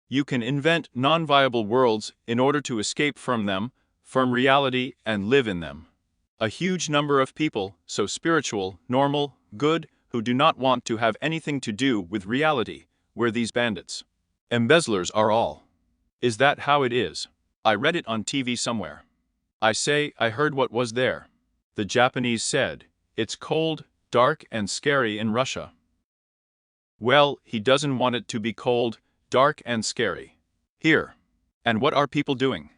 You can invent non-viable worlds in order to escape from them, from reality, and live in them. A huge number of people, so spiritual, normal, good, who do not want to have anything to do with reality, where these bandits, embezzlers are all. Is that how it is? I read it on TV somewhere. I heard what was there. The Japanese said, it's cold, dark and scary in Russia. Well, he doesn't want it to be cold, dark and scary. Here. And what are people doing?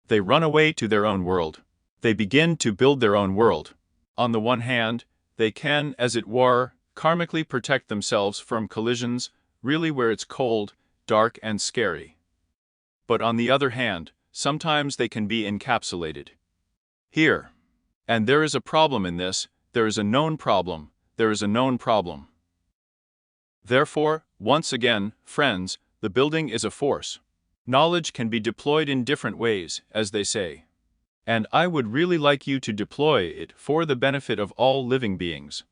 They run away to their own world. They begin to build their own world. On the one hand, they can, as it were, karmically protect themselves from collisions, really where it's cold, dark and scary. But on the other hand, sometimes they can be encapsulated here. And there is a problem in this, there is a known problem, there is a known problem. Therefore, once again, friends, the building is a force. Knowledge can be deployed in different ways, as they say. And I would really like you to deploy it for the benefit of all living beings.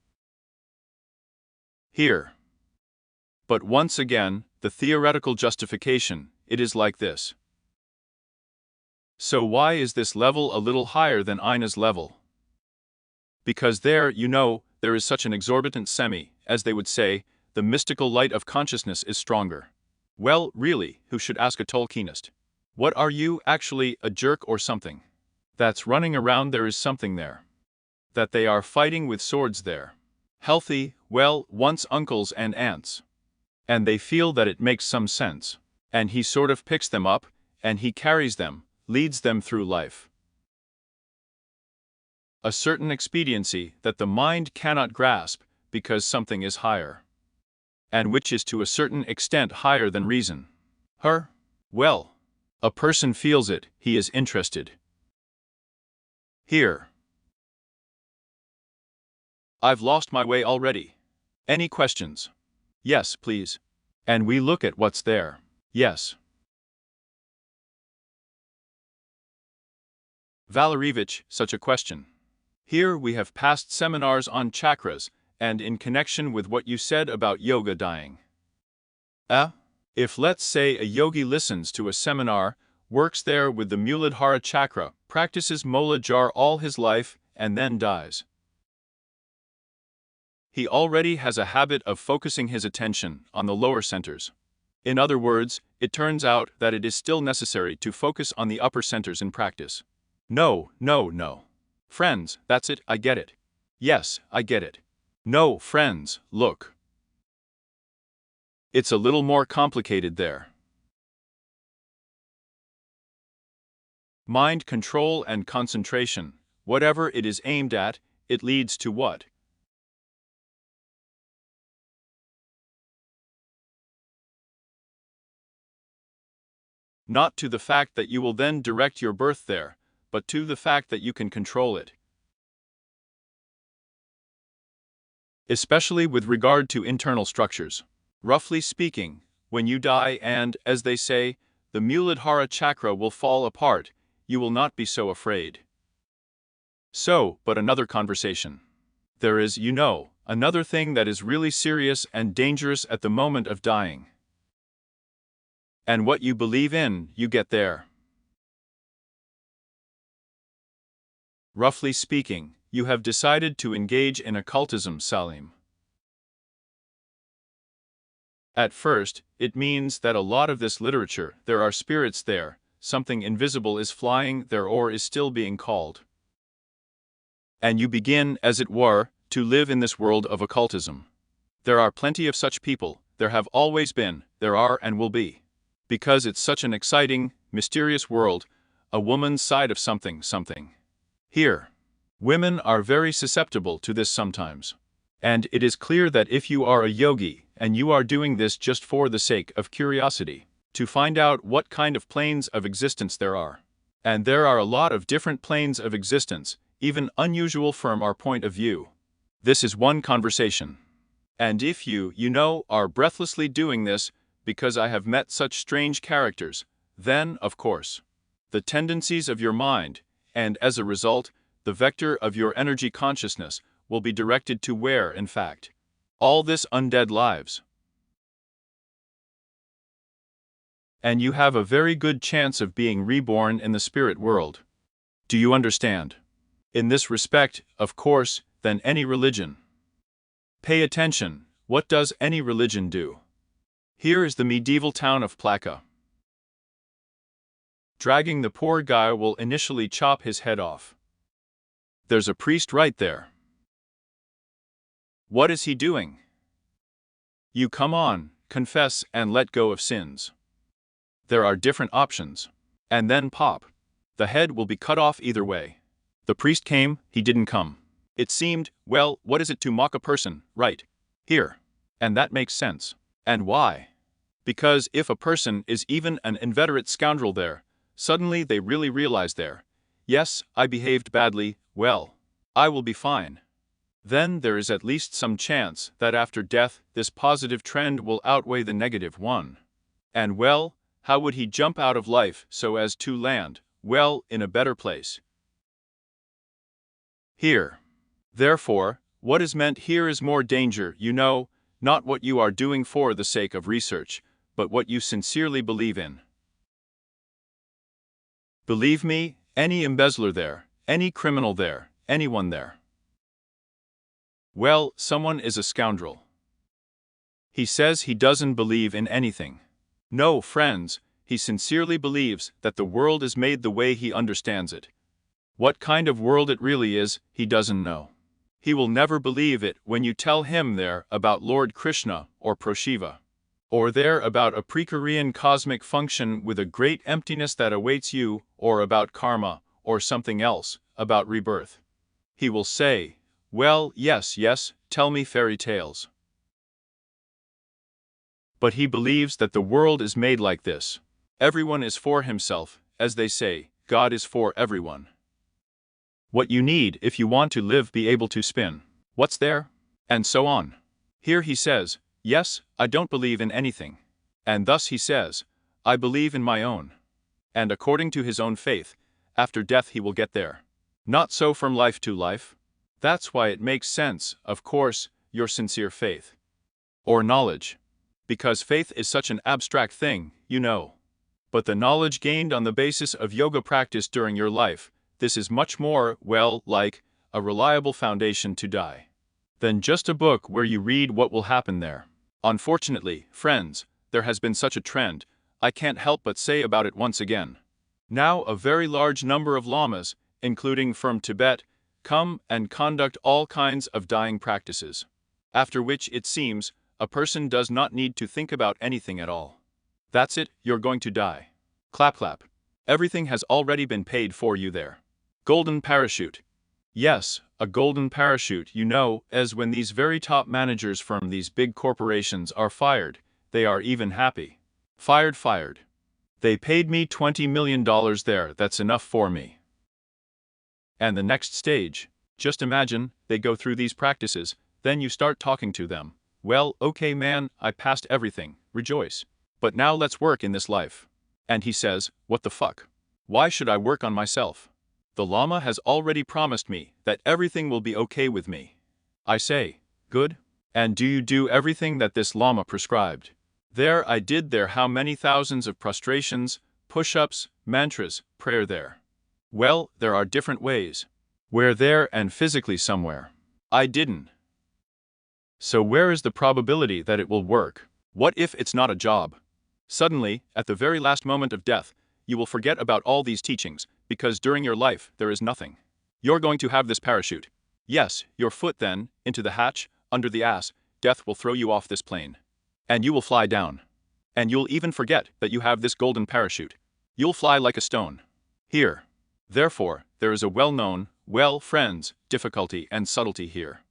Here. But once again, the theoretical justification, it is like this. So why is this level a little higher than Ina's level? Because there, you know, there is such an exorbitant as they would say, the mystical light of consciousness is stronger. Well, really, who should ask a Tolkienist? What are you, actually, a jerk or something? That's running around, there is something there. That they are fighting with swords there. Healthy, well, once uncles and aunts. And they feel that it makes some sense. And he sort of picks them up, and he carries them, leads them through life. A certain expediency that the mind cannot grasp because something is higher. And which is to a certain extent higher than reason. Well, a person feels it, he is interested. Here. I've lost my way already. Any questions? Yes, please. And we look at what's there. Yes. Valerievich, such a question. Here we have past seminars on chakras, and in connection with what you said about yoga dying. If let's say a yogi listens to a seminar, works there with the Muladhara chakra, practices Mola Jar all his life, and then dies. He already has a habit of focusing his attention on the lower centers. In other words, it turns out that it is still necessary to focus on the upper centers in practice. No. Friends, that's it, I get it. Yes, I get it. No, friends, look. It's a little more complicated there. Mind control and concentration, whatever it is aimed at, it leads to what? Not to the fact that you will then direct your birth there, but to the fact that you can control it. Especially with regard to internal structures. Roughly speaking, when you die and, as they say, the Muladhara chakra will fall apart, you will not be so afraid. So, but another conversation. There is, you know, another thing that is really serious and dangerous at the moment of dying. And what you believe in, you get there. Roughly speaking, you have decided to engage in occultism, Salim. At first, it means that a lot of this literature, there are spirits there, something invisible is flying there or is still being called. And you begin, as it were, to live in this world of occultism. There are plenty of such people, there have always been, there are and will be. Because it's such an exciting, mysterious world, a woman's side of something. Here. Women are very susceptible to this sometimes. And it is clear that if you are a yogi, and you are doing this just for the sake of curiosity, to find out what kind of planes of existence there are. And there are a lot of different planes of existence, even unusual from our point of view. This is one conversation. And if you know, are breathlessly doing this, because I have met such strange characters, then, of course, the tendencies of your mind, and as a result, the vector of your energy consciousness, will be directed to where, in fact, all this undead lives. And you have a very good chance of being reborn in the spirit world. Do you understand? In this respect, of course, than any religion. Pay attention, what does any religion do? Here is the medieval town of Plaka. Dragging the poor guy will initially chop his head off. There's a priest right there. What is he doing? You come on, confess and let go of sins. There are different options. And then pop. The head will be cut off either way. The priest came, he didn't come. It seemed, well, what is it to mock a person, right? Here. And that makes sense. And why? Because if a person is even an inveterate scoundrel there, suddenly they really realize yes, I behaved badly, well, I will be fine. Then there is at least some chance that after death this positive trend will outweigh the negative one. And well, how would he jump out of life so as to land, well, in a better place? Here. Therefore, what is meant here is more danger, not what you are doing for the sake of research, but what you sincerely believe in. Believe me, any embezzler there, any criminal there, anyone there. Well, someone is a scoundrel. He says he doesn't believe in anything. No, friends, he sincerely believes that the world is made the way he understands it. What kind of world it really is, he doesn't know. He will never believe it when you tell him there about Lord Krishna or Proshiva, or there about a precarian cosmic function with a great emptiness that awaits you, or about karma, or something else, about rebirth. He will say, well, yes, tell me fairy tales. But he believes that the world is made like this. Everyone is for himself, as they say, God is for everyone. What you need if you want to live, be able to spin. What's there? And so on. Here he says, yes, I don't believe in anything. And thus he says, I believe in my own. And according to his own faith, after death he will get there. Not so from life to life. That's why it makes sense, of course, your sincere faith. Or knowledge. Because faith is such an abstract thing, But the knowledge gained on the basis of yoga practice during your life, this is much more, well, like a reliable foundation to die than just a book where you read what will happen there. Unfortunately, friends, there has been such a trend, I can't help but say about it once again. Now a very large number of lamas, including from Tibet, come and conduct all kinds of dying practices. After which, it seems, a person does not need to think about anything at all. That's it, you're going to die. Clap clap. Everything has already been paid for you there. Golden parachute. Yes, a golden parachute, as when these very top managers from these big corporations are fired, they are even happy. Fired. They paid me $20 million there, that's enough for me. And the next stage, just imagine, they go through these practices, then you start talking to them. Well, okay man, I passed everything, rejoice. But now let's work in this life. And he says, what the fuck? Why should I work on myself? The Lama has already promised me that everything will be okay with me. I say, good. And do you do everything that this Lama prescribed? There I did there how many thousands of prostrations, push-ups, mantras, prayer there. Well, there are different ways. Where there and physically somewhere. I didn't. So where is the probability that it will work? What if it's not a job? Suddenly, at the very last moment of death, you will forget about all these teachings, because during your life there is nothing. You're going to have this parachute. Yes, your foot then, into the hatch, under the ass, death will throw you off this plane. And you will fly down. And you'll even forget that you have this golden parachute. You'll fly like a stone. Here. Therefore, there is a well-known, friends, difficulty and subtlety here.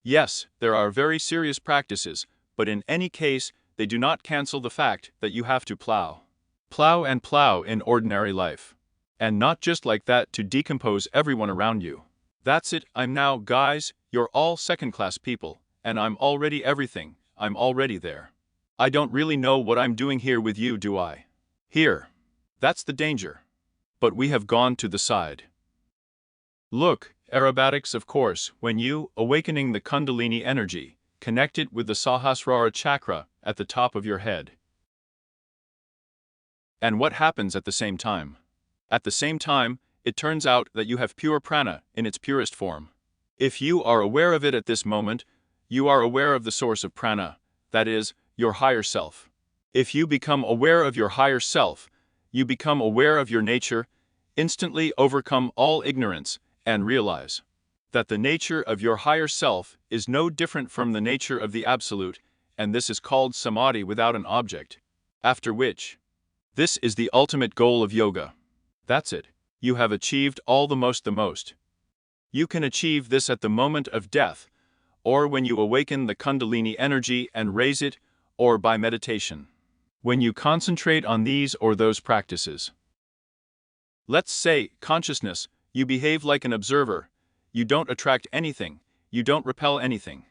Yes, there are very serious practices, but in any case, they do not cancel the fact that you have to plow. Plow and plow in ordinary life. And not just like that to decompose everyone around you. That's it, I'm now, guys, you're all second-class people, and I'm already everything, I'm already there. I don't really know what I'm doing here with you, do I? Here. That's the danger. But we have gone to the side. Look, aerobatics of course, when you, awakening the Kundalini energy, connect it with the Sahasrara chakra at the top of your head. And what happens at the same time? At the same time, it turns out that you have pure prana in its purest form. If you are aware of it at this moment, you are aware of the source of prana, that is, your higher self. If you become aware of your higher self, you become aware of your nature, instantly overcome all ignorance, and realize that the nature of your higher self is no different from the nature of the Absolute, and this is called samadhi without an object. After which, this is the ultimate goal of yoga. That's it. You have achieved all the most. You can achieve this at the moment of death, or when you awaken the Kundalini energy and raise it, or by meditation. when you concentrate on these or those practices. Let's say, consciousness, you behave like an observer, you don't attract anything, you don't repel anything.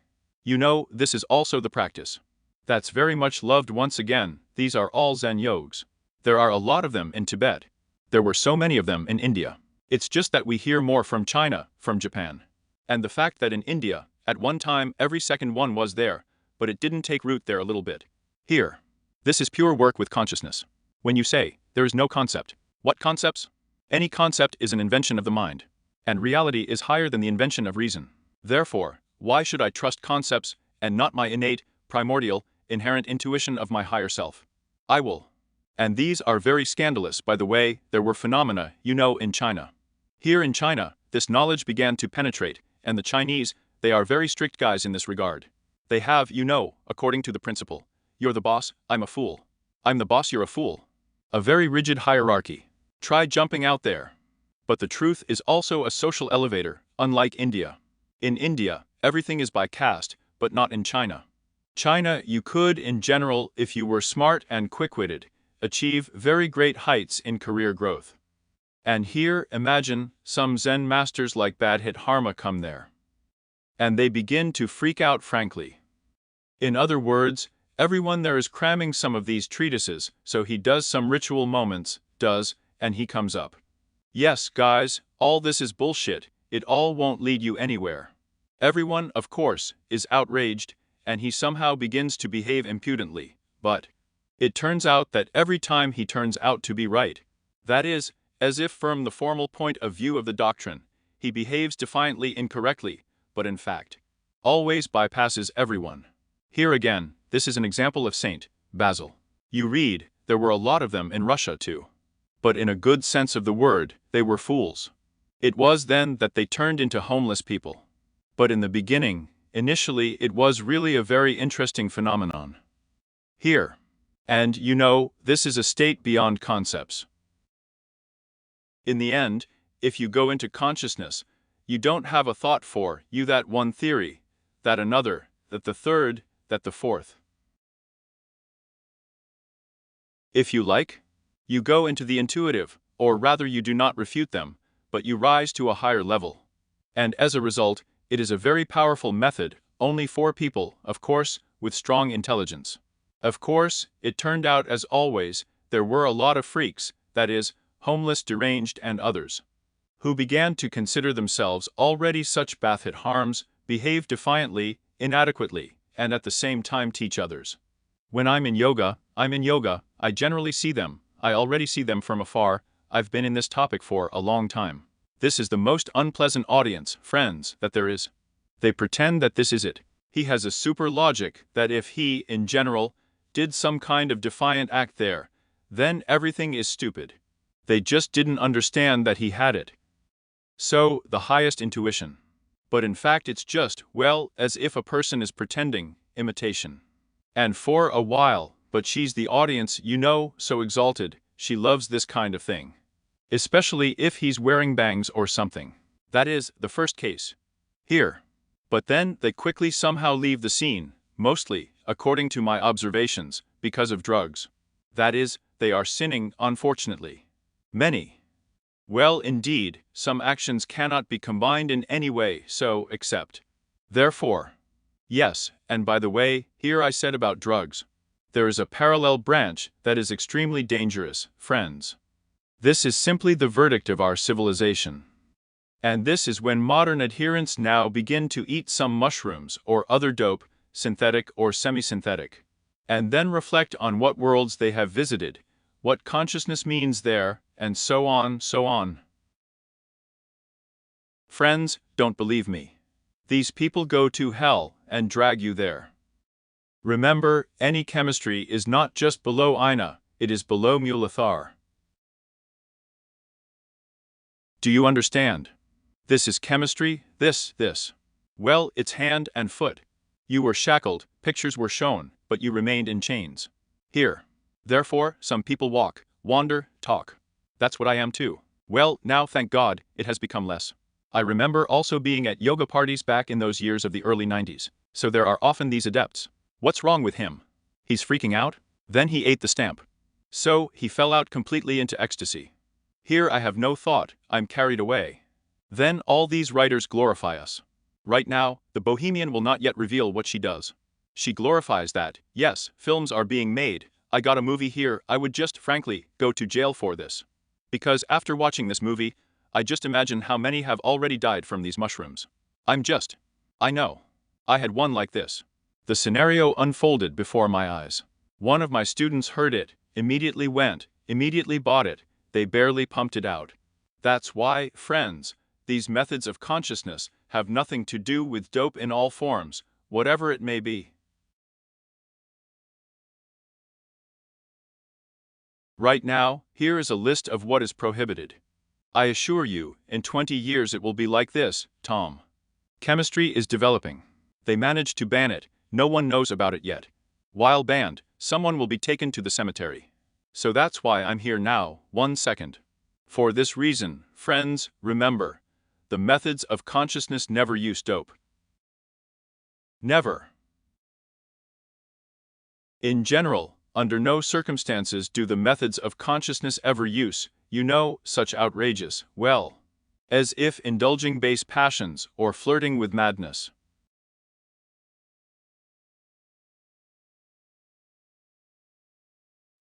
You know, this is also the practice. That's very much loved once again, these are all Zen yogs. There are a lot of them in Tibet. There were so many of them in India. It's just that we hear more from China, from Japan. And the fact that in India, at one time every second one was there, but it didn't take root there a little bit. Here. This is pure work with consciousness. When you say, there is no concept. What concepts? Any concept is an invention of the mind. And reality is higher than the invention of reason. Therefore, why should I trust concepts and not my innate, primordial, inherent intuition of my higher self? I will. And these are very scandalous, by the way. There were phenomena, you know, in China. Here in China, this knowledge began to penetrate, and the Chinese, they are very strict guys in this regard. They have, you know, according to the principle, you're the boss, I'm a fool. I'm the boss, you're a fool. A very rigid hierarchy. Try jumping out there. But the truth is also a social elevator, unlike India. In India, everything is by caste, but not in China. China, you could, in general, if you were smart and quick-witted, achieve very great heights in career growth. And here, imagine, some Zen masters like Bad Hit Harma come there. And they begin to freak out frankly. In other words, everyone there is cramming some of these treatises, so he does some ritual moments, and he comes up. Yes, guys, all this is bullshit, it all won't lead you anywhere. Everyone, of course, is outraged, and he somehow begins to behave impudently, but it turns out that every time he turns out to be right. That is, as if from the formal point of view of the doctrine, he behaves defiantly incorrectly, but in fact, always bypasses everyone. Here again, this is an example of Saint Basil. You read, there were a lot of them in Russia too. But in a good sense of the word, they were fools. It was then that they turned into homeless people. But in the beginning, initially it was really a very interesting phenomenon. Here. And, you know, this is a state beyond concepts. In the end, if you go into consciousness, you don't have a thought for you that one theory, that another, that the third, that the fourth. If you like, you go into the intuitive, or rather you do not refute them, but you rise to a higher level. And as a result, it is a very powerful method, only for people, of course, with strong intelligence. Of course, it turned out as always, there were a lot of freaks, that is, homeless, deranged and others, who began to consider themselves already such Bathit harms, behave defiantly, inadequately, and at the same time teach others. When I'm in yoga, I generally see them, I already see them from afar, I've been in this topic for a long time. This is the most unpleasant audience, friends, that there is. They pretend that this is it. He has a super logic that if he, in general, did some kind of defiant act there, then everything is stupid. They just didn't understand that he had it. So, the highest intuition. But in fact it's just, well, as if a person is pretending, imitation. And for a while, but she's the audience, you know, so exalted, she loves this kind of thing. Especially if he's wearing bangs or something. That is, the first case. Here. But then they quickly somehow leave the scene, mostly, according to my observations, because of drugs. That is, they are sinning, unfortunately. Many. Well, indeed, some actions cannot be combined in any way, so, except. Therefore. Yes, and by the way, here I said about drugs. There is a parallel branch that is extremely dangerous, friends. This is simply the verdict of our civilization. And this is when modern adherents now begin to eat some mushrooms or other dope, synthetic or semi-synthetic, and then reflect on what worlds they have visited, what consciousness means there, and so on, so on. Friends, don't believe me. These people go to hell and drag you there. Remember, any chemistry is not just below Ina, it is below Muladhara. Do you understand? This is chemistry, this. Well, it's hand and foot. You were shackled, pictures were shown, but you remained in chains. Here. Therefore, some people walk, wander, talk. That's what I am too. Well, now thank God, it has become less. I remember also being at yoga parties back in those years of the early 90s. So there are often these adepts. What's wrong with him? He's freaking out? Then he ate the stamp. So, he fell out completely into ecstasy. Here I have no thought, I'm carried away. Then all these writers glorify us. Right now, the Bohemian will not yet reveal what she does. She glorifies that, yes, films are being made, I got a movie here, I would just, frankly, go to jail for this. Because after watching this movie, I just imagine how many have already died from these mushrooms. I know. I had one like this. The scenario unfolded before my eyes. One of my students heard it, immediately went, immediately bought it, they barely pumped it out. That's why, friends, these methods of consciousness have nothing to do with dope in all forms, whatever it may be. Right now, here is a list of what is prohibited. I assure you, in 20 years it will be like this, Tom. Chemistry is developing. They managed to ban it, no one knows about it yet. While banned, someone will be taken to the cemetery. So that's why I'm here now, 1 second. For this reason, friends, remember, the methods of consciousness never use dope. Never. In general, under no circumstances do the methods of consciousness ever use, such outrageous, as if indulging base passions or flirting with madness.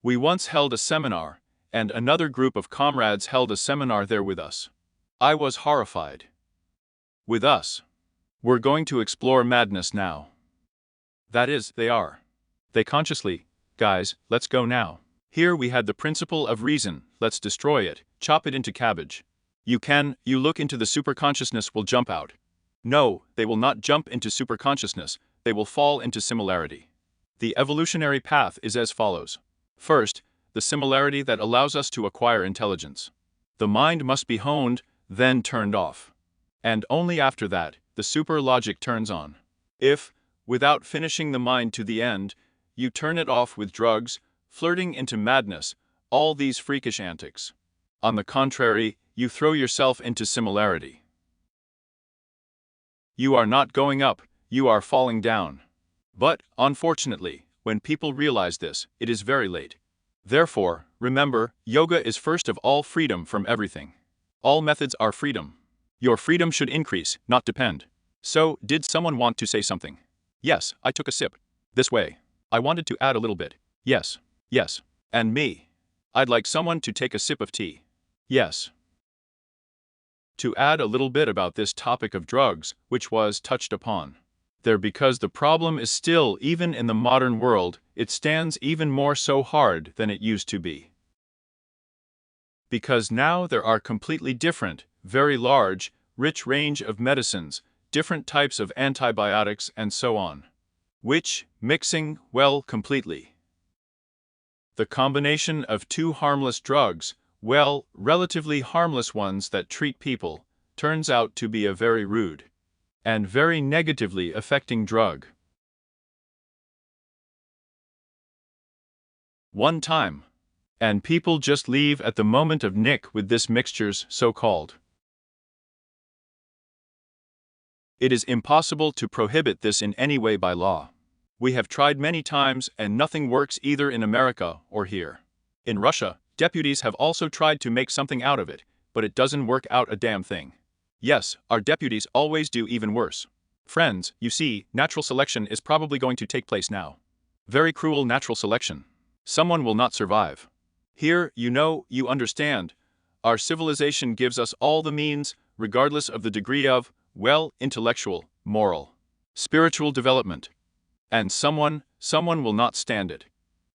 We once held a seminar, and another group of comrades held a seminar there with us. I was horrified. With us. We're going to explore madness now. That is, they are. They consciously, guys, let's go now. Here we had the principle of reason, let's destroy it, chop it into cabbage. You look into the superconsciousness will jump out. No, they will not jump into superconsciousness, they will fall into similarity. The evolutionary path is as follows. First, the similarity that allows us to acquire intelligence. The mind must be honed, then turned off. And only after that, the super logic turns on. If, without finishing the mind to the end, you turn it off with drugs, flirting into madness, all these freakish antics. On the contrary, you throw yourself into similarity. You are not going up, you are falling down. But, unfortunately, when people realize this, it is very late. Therefore, remember, yoga is first of all freedom from everything. All methods are freedom. Your freedom should increase, not depend. So, did someone want to say something? Yes, I took a sip. This way. I wanted to add a little bit. Yes. Yes. And me. I'd like someone to take a sip of tea. Yes. To add a little bit about this topic of drugs, which was touched upon. Because the problem is still, even in the modern world, it stands even more so hard than it used to be. Because now there are completely different, very large, rich range of medicines, different types of antibiotics and so on. Which, mixing, completely. The combination of two harmless drugs, relatively harmless ones that treat people, turns out to be a very rude and very negatively affecting drug. One time. And people just leave at the moment of nick with this mixtures, so-called. It is impossible to prohibit this in any way by law. We have tried many times and nothing works either in America or here. In Russia, deputies have also tried to make something out of it, but it doesn't work out a damn thing. Yes, our deputies always do even worse. Friends, you see, natural selection is probably going to take place now. Very cruel natural selection. Someone will not survive. Here, you understand, our civilization gives us all the means, regardless of the degree of, intellectual, moral, spiritual development. And someone will not stand it.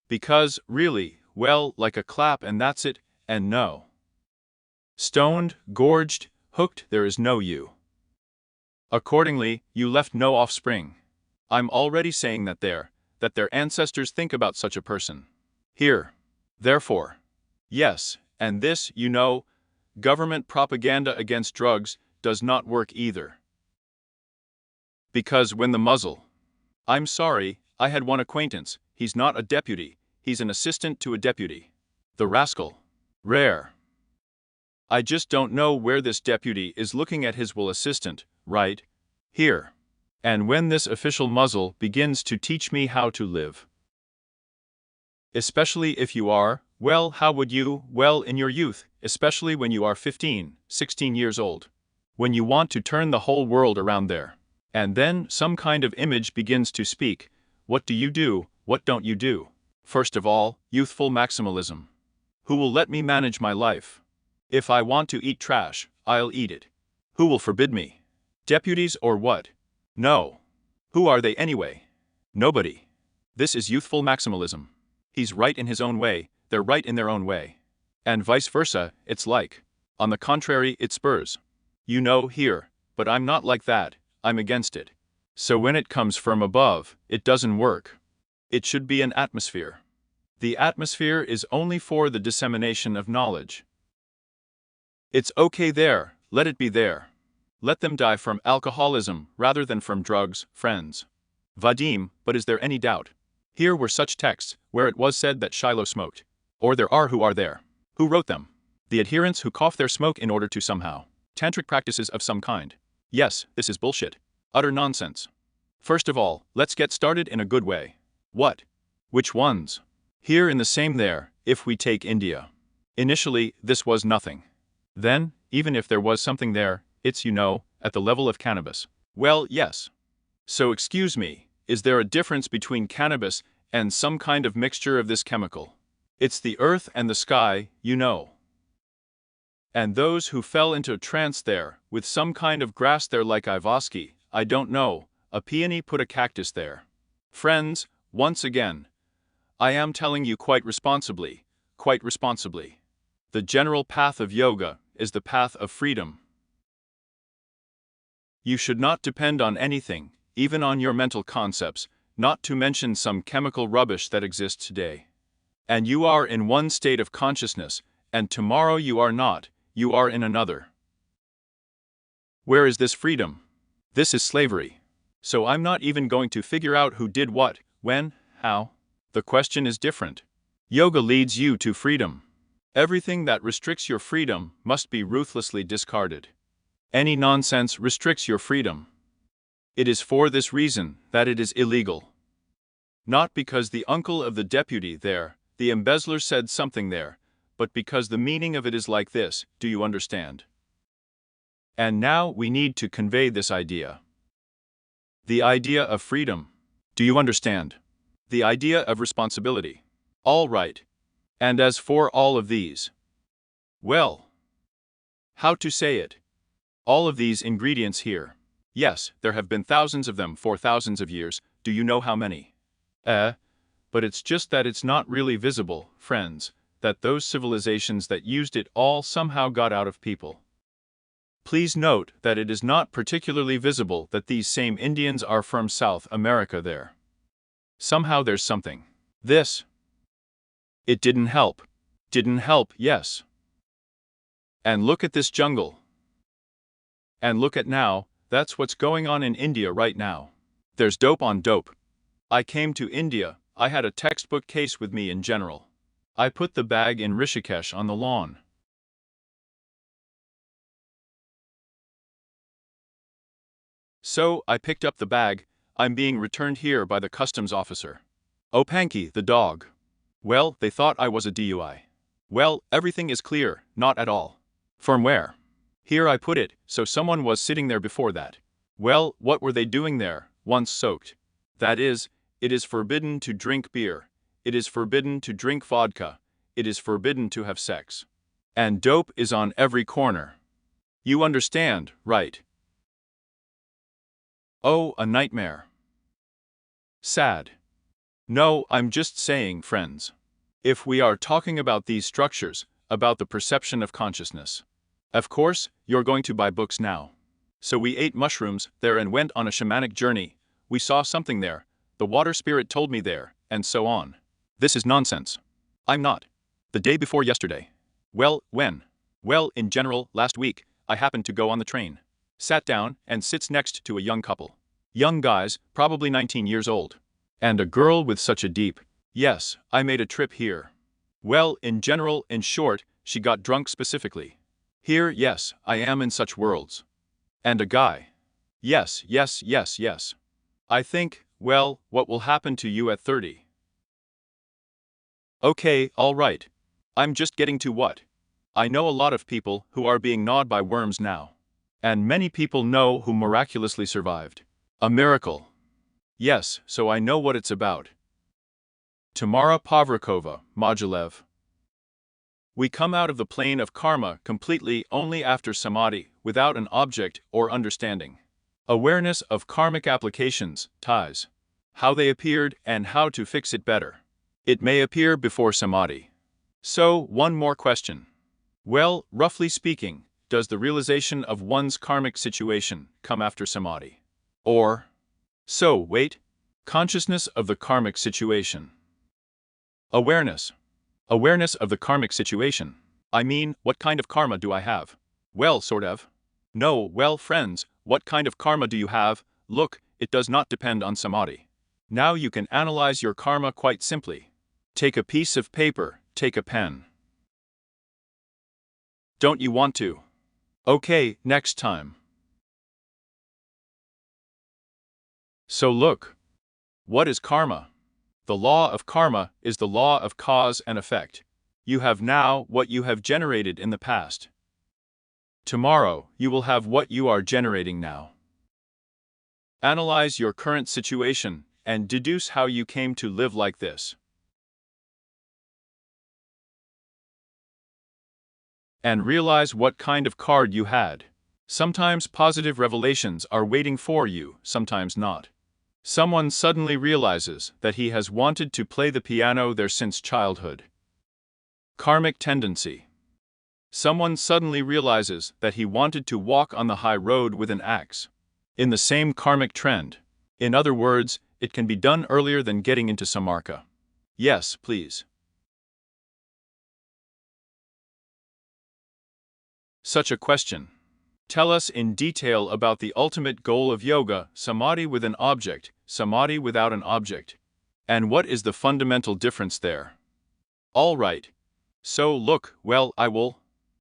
Because, really, like a clap and that's it, and no. Stoned, gorged, hooked, there is no you. Accordingly, you left no offspring. I'm already saying that their ancestors think about such a person. Here. Therefore. Yes, and this, government propaganda against drugs does not work either. Because when the muzzle. I'm sorry, I had one acquaintance, he's not a deputy, he's an assistant to a deputy. The rascal. Rare. I just don't know where this deputy is looking at his assistant, right? Here. And when this official muzzle begins to teach me how to live. Especially if you are, well, how would you, well, in your youth, especially when you are 15, 16 years old. When you want to turn the whole world around there. And then some kind of image begins to speak. What do you do, what don't you do? First of all, youthful maximalism. Who will let me manage my life? If I want to eat trash, I'll eat it. Who will forbid me? Deputies or what? No. Who are they anyway? Nobody. This is youthful maximalism. He's right in his own way, they're right in their own way. And vice versa, it's like. On the contrary, it spurs. You know, here, but I'm not like that, I'm against it. So when it comes from above, it doesn't work. It should be an atmosphere. The atmosphere is only for the dissemination of knowledge. It's okay there, let it be there. Let them die from alcoholism rather than from drugs, friends. Vadim, but is there any doubt? Here were such texts, where it was said that Shiloh smoked. Or there are who are there. Who wrote them? The adherents who cough their smoke in order to somehow. Tantric practices of some kind. Yes, this is bullshit. Utter nonsense. First of all, let's get started in a good way. What? Which ones? Here in the same there, if we take India. Initially, this was nothing. Then, even if there was something there, it's, you know, at the level of cannabis. Well, yes. So excuse me, is there a difference between cannabis and some kind of mixture of this chemical? It's the earth and the sky, you know. And those who fell into a trance there, with some kind of grass there like Ivoski, I don't know, a peony put a cactus there. Friends, once again, I am telling you quite responsibly. The general path of yoga is the path of freedom. You should not depend on anything, even on your mental concepts, not to mention some chemical rubbish that exists today. And you are in one state of consciousness, and tomorrow you are not, you are in another. Where is this freedom? This is slavery. So I'm not even going to figure out who did what, when, how. The question is different. Yoga leads you to freedom. Everything that restricts your freedom must be ruthlessly discarded. Any nonsense restricts your freedom. It is for this reason that it is illegal. Not because the uncle of the deputy there, the embezzler said something there, but because the meaning of it is like this, do you understand? And now we need to convey this idea. The idea of freedom. Do you understand? The idea of responsibility. All right. And as for all of these, well, how to say it? All of these ingredients here. Yes, there have been thousands of them for thousands of years. Do you know how many? But it's just that it's not really visible, friends, that those civilizations that used it all somehow got out of people. Please note that it is not particularly visible that these same Indians are from South America there. Somehow there's something. This. It didn't help. Didn't help, yes. And look at this jungle. And look at now, that's what's going on in India right now. There's dope on dope. I came to India, I had a textbook case with me in general. I put the bag in Rishikesh on the lawn. So, I picked up the bag, I'm being returned here by the customs officer. Oh Panky, the dog. Well, they thought I was a DUI. Well, everything is clear, not at all. From where? Here I put it, so someone was sitting there before that. Well, what were they doing there, once soaked? That is, it is forbidden to drink beer. It is forbidden to drink vodka. It is forbidden to have sex. And dope is on every corner. You understand, right? Oh, a nightmare. Sad. No, I'm just saying, friends. If we are talking about these structures, about the perception of consciousness. Of course, you're going to buy books now. So we ate mushrooms there and went on a shamanic journey. We saw something there. The water spirit told me there, and so on. This is nonsense. I'm not. The day before yesterday. Well, when? Well, in general, last week, I happened to go on the train. Sat down and sits next to a young couple. Young guys, probably 19 years old. And a girl with such a deep. Yes, I made a trip here. Well, in general, in short, she got drunk specifically. Here, yes, I am in such worlds. And a guy. Yes. I think, well, what will happen to you at 30? Okay, all right. I'm just getting to what. I know a lot of people who are being gnawed by worms now. And many people know who miraculously survived. A miracle. Yes, so I know what it's about. Tamara Pavlikova, Mogilev. We come out of the plane of karma completely only after samadhi, without an object or understanding. Awareness of karmic applications, ties. How they appeared and how to fix it better. It may appear before samadhi. So, one more question. Well, roughly speaking, does the realization of one's karmic situation come after samadhi? Or, so, wait, consciousness of the karmic situation. Awareness. Awareness of the karmic situation. I mean, what kind of karma do I have? Well, sort of. No, well, friends, what kind of karma do you have? Look, it does not depend on samadhi. Now you can analyze your karma quite simply. Take a piece of paper, take a pen. Don't you want to? Okay, next time. So look. What is karma? The law of karma is the law of cause and effect. You have now what you have generated in the past. Tomorrow, you will have what you are generating now. Analyze your current situation and deduce how you came to live like this. And realize what kind of card you had. Sometimes positive revelations are waiting for you, sometimes not. Someone suddenly realizes that he has wanted to play the piano there since childhood. Karmic tendency. Someone suddenly realizes that he wanted to walk on the high road with an axe. In the same karmic trend. In other words, it can be done earlier than getting into samarka. Yes, please. Such a question. Tell us in detail about the ultimate goal of yoga, samadhi with an object, samadhi without an object. And what is the fundamental difference there? All right. So look, well,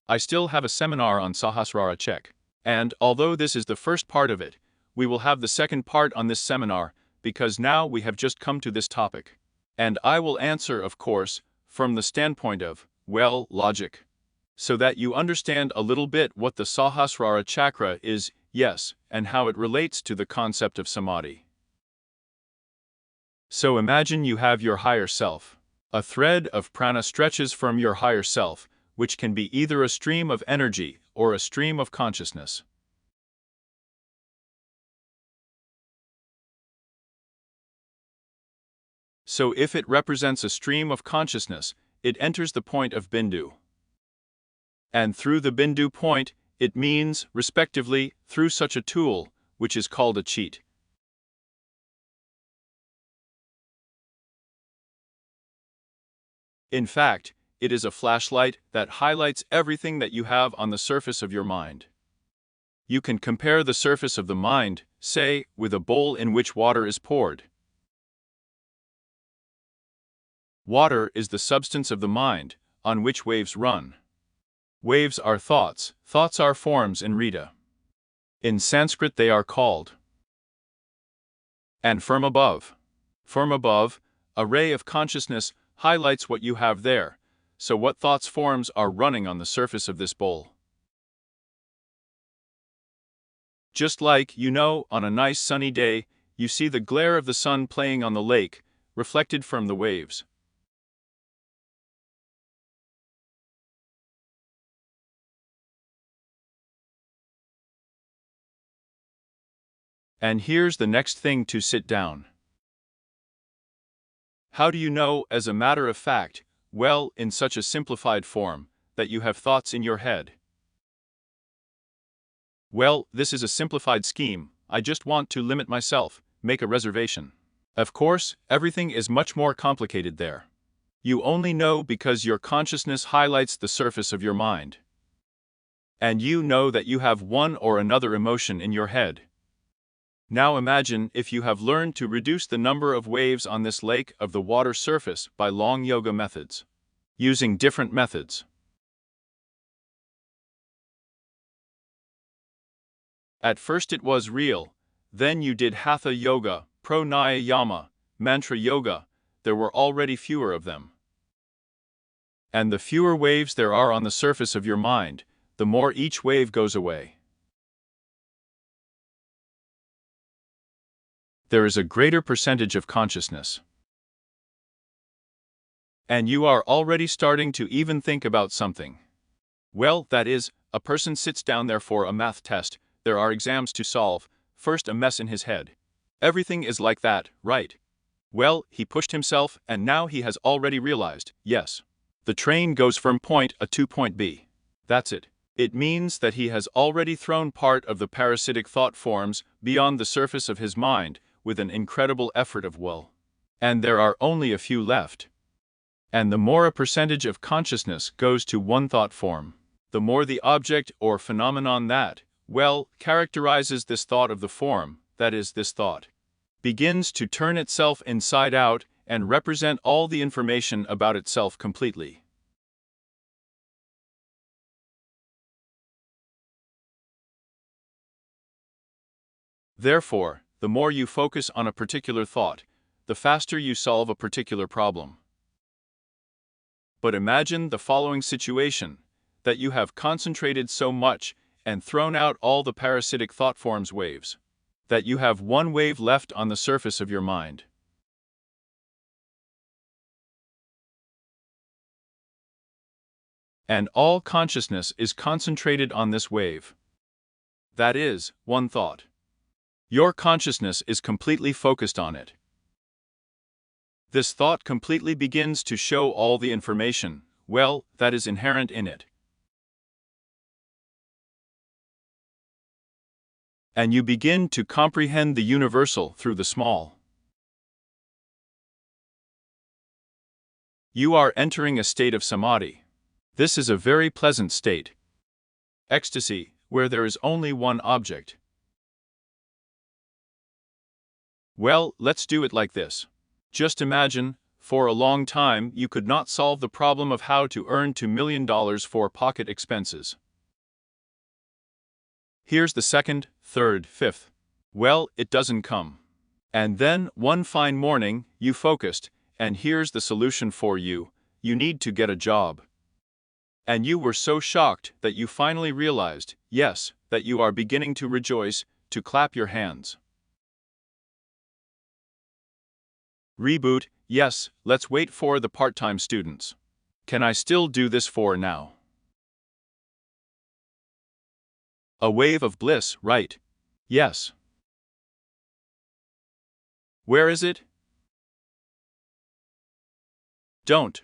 I still have a seminar on Sahasrara check. And although this is the first part of it, we will have the second part on this seminar, because now we have just come to this topic. And I will answer, of course, from the standpoint of, well, logic. So that you understand a little bit what the Sahasrara chakra is, yes, and how it relates to the concept of samadhi. So imagine you have your higher self. A thread of prana stretches from your higher self, which can be either a stream of energy or a stream of consciousness. So if it represents a stream of consciousness, it enters the point of bindu. And through the bindu point, it means, respectively, through such a tool, which is called a cheat. In fact, it is a flashlight that highlights everything that you have on the surface of your mind. You can compare the surface of the mind, say, with a bowl in which water is poured. Water is the substance of the mind, on which waves run. Waves are thoughts, thoughts are forms in Rita. In Sanskrit they are called. And from above, a ray of consciousness highlights what you have there, so what thoughts forms are running on the surface of this bowl. Just like, on a nice sunny day, you see the glare of the sun playing on the lake, reflected from the waves. And here's the next thing to sit down. How do you know, as a matter of fact, well, in such a simplified form, that you have thoughts in your head? Well, this is a simplified scheme. I just want to limit myself, make a reservation. Of course, everything is much more complicated there. You only know because your consciousness highlights the surface of your mind. And you know that you have one or another emotion in your head. Now imagine if you have learned to reduce the number of waves on this lake of the water surface by long yoga methods. Using different methods. At first it was real, then you did hatha yoga, pranayama, mantra yoga, there were already fewer of them. And the fewer waves there are on the surface of your mind, the more each wave goes away. There is a greater percentage of consciousness. And you are already starting to even think about something. Well, that is, a person sits down there for a math test, there are exams to solve, first a mess in his head. Everything is like that, right? Well, he pushed himself and now he has already realized, yes. The train goes from point A to point B. That's it. It means that he has already thrown part of the parasitic thought forms beyond the surface of his mind with an incredible effort of will. And there are only a few left. And the more a percentage of consciousness goes to one thought form, the more the object or phenomenon that, well, characterizes this thought of the form, that is, this thought, begins to turn itself inside out and represent all the information about itself completely. Therefore, the more you focus on a particular thought, the faster you solve a particular problem. But imagine the following situation, that you have concentrated so much and thrown out all the parasitic thought forms waves, that you have one wave left on the surface of your mind. And all consciousness is concentrated on this wave. That is, one thought. Your consciousness is completely focused on it. This thought completely begins to show all the information, well, that is inherent in it. And you begin to comprehend the universal through the small. You are entering a state of samadhi. This is a very pleasant state. Ecstasy, where there is only one object. Well, let's do it like this. Just imagine, for a long time you could not solve the problem of how to earn $2 million for pocket expenses. Here's the second, third, fifth. Well, it doesn't come. And then, one fine morning, you focused, and here's the solution for you: you need to get a job. And you were so shocked that you finally realized, yes, that you are beginning to rejoice, to clap your hands. Reboot, yes, let's wait for the part-time students. Can I still do this for now? A wave of bliss, right? Yes. Where is it? Don't.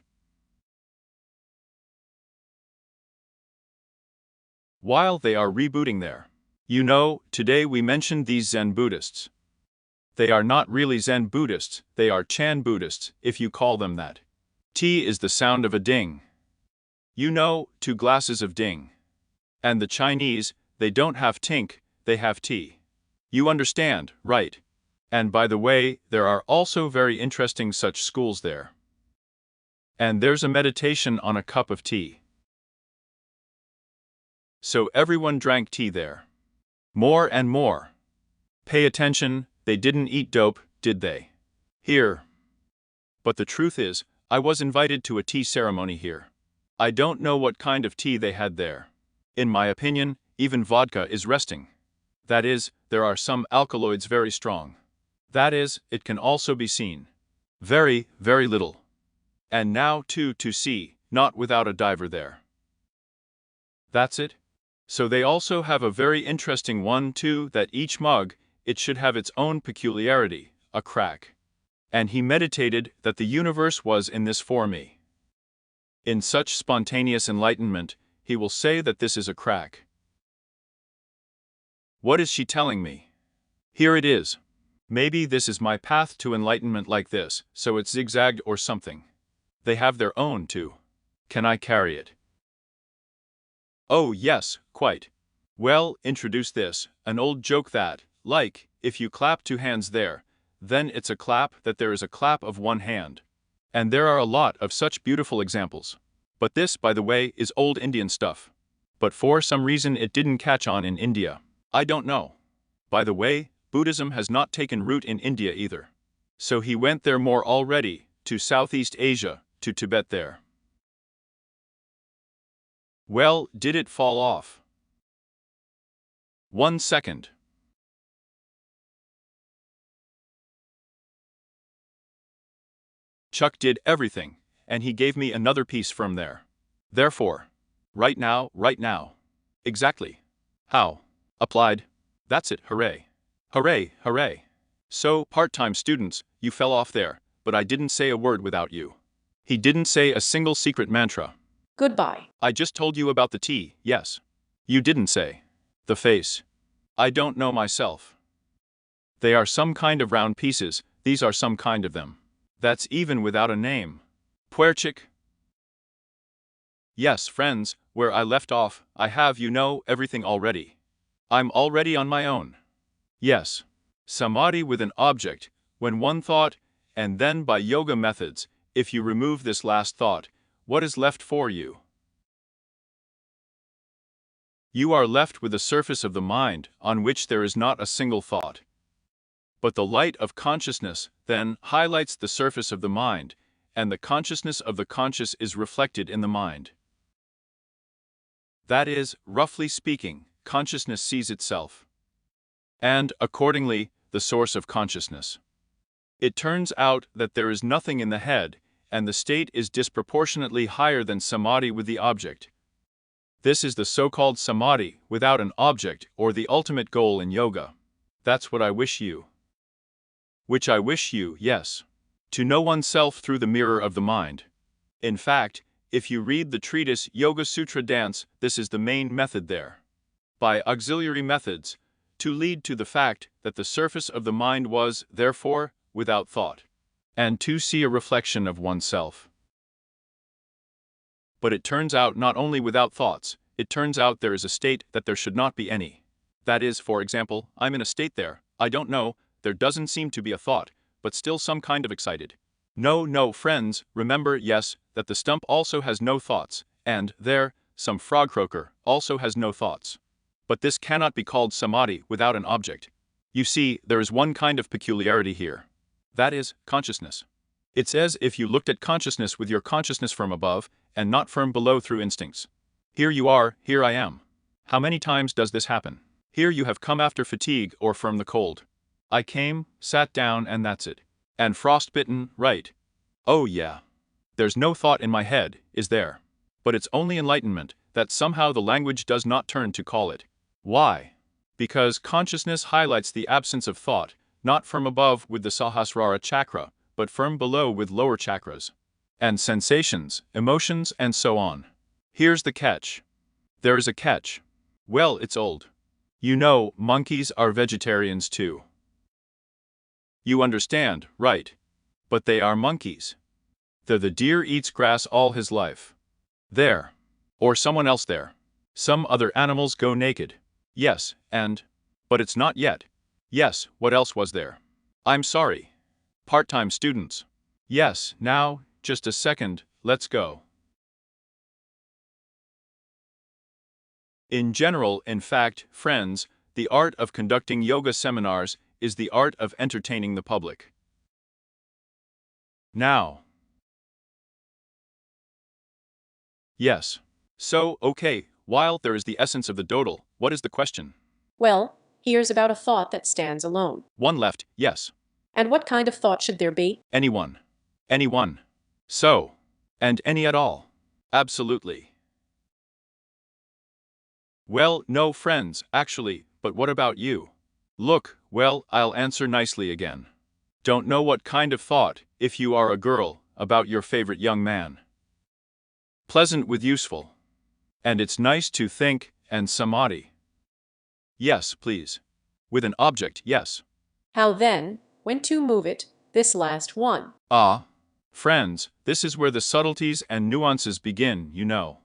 While they are rebooting there. You know, today we mentioned these Zen Buddhists. They are not really Zen Buddhists, they are Chan Buddhists, if you call them that. Tea is the sound of a ding. You know, 2 glasses of ding. And the Chinese, they don't have tink, they have tea. You understand, right? And by the way, there are also very interesting such schools there. And there's a meditation on a cup of tea. So everyone drank tea there. More and more. Pay attention, they didn't eat dope, did they? Here. But the truth is, I was invited to a tea ceremony here. I don't know what kind of tea they had there. In my opinion, even vodka is resting. That is, there are some alkaloids very strong. That is, it can also be seen. Very, very little. And now too to see, not without a diver there. That's it. So they also have a very interesting one too, that each mug, it should have its own peculiarity, a crack. And he meditated that the universe was in this for me. In such spontaneous enlightenment, he will say that this is a crack. What is she telling me? Here it is. Maybe this is my path to enlightenment like this, so it's zigzagged or something. They have their own too. Can I carry it? Oh yes, quite. Well, introduce this, an old joke that, like, if you clap 2 hands there, then it's a clap that there is a clap of 1 hand. And there are a lot of such beautiful examples. But this, by the way, is old Indian stuff. But for some reason it didn't catch on in India. I don't know. By the way, Buddhism has not taken root in India either. So he went there more already, to Southeast Asia, to Tibet there. Well, did it fall off? 1 second. Chuck did everything, and he gave me another piece from there. Therefore, right now, right now. Exactly. How? Applied. That's it, hooray. Hooray, hooray. So, part-time students, you fell off there, but I didn't say a word without you. He didn't say a single secret mantra. Goodbye. I just told you about the tea, yes. You didn't say. The face. I don't know myself. They are some kind of round pieces, these are some kind of them. That's even without a name. Puerchic. Yes, friends, where I left off, I have, you know, everything already. I'm already on my own. Yes. Samadhi with an object, when one thought, and then by yoga methods, if you remove this last thought, what is left for you? You are left with the surface of the mind, on which there is not a single thought. But the light of consciousness, then, highlights the surface of the mind, and the consciousness of the conscious is reflected in the mind. That is, roughly speaking, consciousness sees itself. And, accordingly, the source of consciousness. It turns out that there is nothing in the head, and the state is disproportionately higher than samadhi with the object. This is the so-called samadhi without an object or the ultimate goal in yoga. That's what I wish you. Which I wish you, yes. To know oneself through the mirror of the mind. In fact, if you read the treatise Yoga Sutra Dance, this is the main method there. By auxiliary methods, to lead to the fact that the surface of the mind was, therefore, without thought. And to see a reflection of oneself. But it turns out not only without thoughts, it turns out there is a state that there should not be any. That is, for example, I'm in a state there, I don't know, there doesn't seem to be a thought, but still some kind of excited. No, friends, remember, yes, that the stump also has no thoughts, and, there, some frog croaker, also has no thoughts. But this cannot be called samadhi without an object. You see, there is one kind of peculiarity here. That is, consciousness. It's as if you looked at consciousness with your consciousness from above, and not from below through instincts. Here you are, here I am. How many times does this happen? Here you have come after fatigue or from the cold. I came, sat down, and that's it. And frostbitten, right. Oh yeah. There's no thought in my head, is there? But it's only enlightenment, that somehow the language does not turn to call it. Why? Because consciousness highlights the absence of thought, not from above with the Sahasrara chakra, but from below with lower chakras. And sensations, emotions, and so on. Here's the catch. There is a catch. Well, it's old. You know, monkeys are vegetarians too. You understand, right? But they are monkeys. The deer eats grass all his life. There. Or someone else there. Some other animals go naked. Yes, and... But it's not yet. Yes, what else was there? I'm sorry. Part-time students. Yes, now, just a second, let's go. In general, in fact, friends, the art of conducting yoga seminars is the art of entertaining the public. Now. Yes. So, okay, while there is the essence of the dodal, what is the question? Well, here's about a thought that stands alone. One left, yes. And what kind of thought should there be? Anyone. Anyone. So. And any at all. Absolutely. Well, no, friends, actually, but what about you? Look, well, I'll answer nicely again. Don't know what kind of thought, if you are a girl, about your favorite young man. Pleasant with useful. And it's nice to think, and samadhi. Yes, please. With an object, yes. How then, when to move it, this last one? Ah, friends, this is where the subtleties and nuances begin, you know.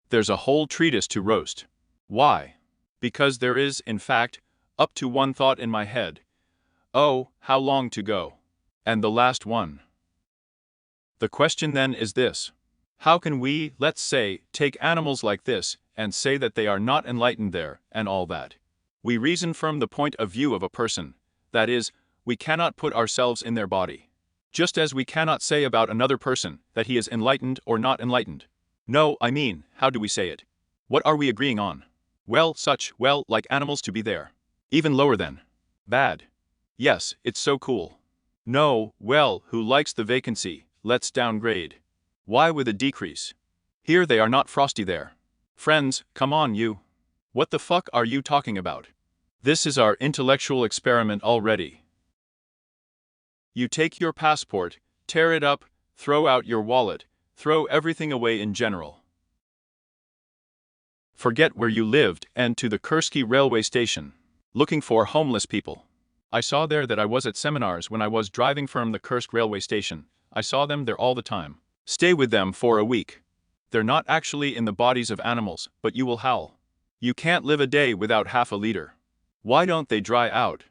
There's a whole treatise to roast. Why? Because there is, in fact, up to one thought in my head. Oh, how long to go? And the last one. The question then is this. How can we, let's say, take animals like this, and say that they are not enlightened there, and all that? We reason from the point of view of a person, that is, we cannot put ourselves in their body. Just as we cannot say about another person that he is enlightened or not enlightened. No, I mean, how do we say it? What are we agreeing on? Well, like animals to be there. Even lower than. Bad. Yes, it's so cool. No, well, who likes the vacancy, let's downgrade. Why with a decrease? Here they are not frosty there. Friends, come on you. What the fuck are you talking about? This is our intellectual experiment already. You take your passport, tear it up, throw out your wallet, throw everything away in general. Forget where you lived and to the Kursky railway station. Looking for homeless people. I saw there that I was at seminars when I was driving from the Kursk railway station. I saw them there all the time. Stay with them for a week. They're not actually in the bodies of animals, but you will howl. You can't live a day without half a liter. Why don't they dry out?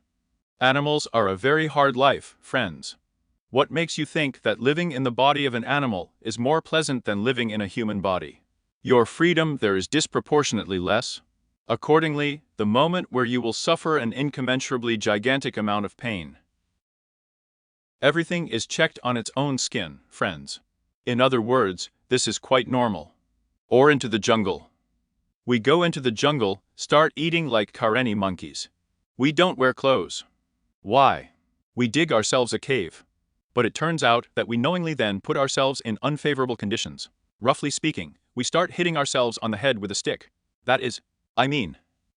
Animals are a very hard life, friends. What makes you think that living in the body of an animal is more pleasant than living in a human body? Your freedom there is disproportionately less. Accordingly, the moment where you will suffer an incommensurably gigantic amount of pain. Everything is checked on its own skin, friends. In other words, this is quite normal. Or into the jungle. We go into the jungle, start eating like Karenni monkeys. We don't wear clothes. Why? We dig ourselves a cave. But it turns out that we knowingly then put ourselves in unfavorable conditions. Roughly speaking, we start hitting ourselves on the head with a stick. That is,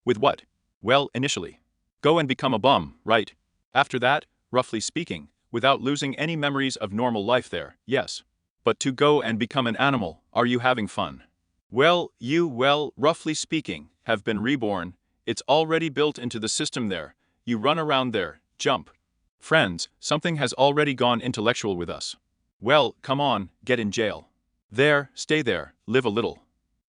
with what? Well, initially. Go and become a bum, right? After that, roughly speaking, without losing any memories of normal life there, yes. But to go and become an animal, are you having fun? Well, roughly speaking, have been reborn, it's already built into the system there, you run around there, jump. Friends, something has already gone intellectual with us. Well, come on, get in jail. There, stay there, live a little.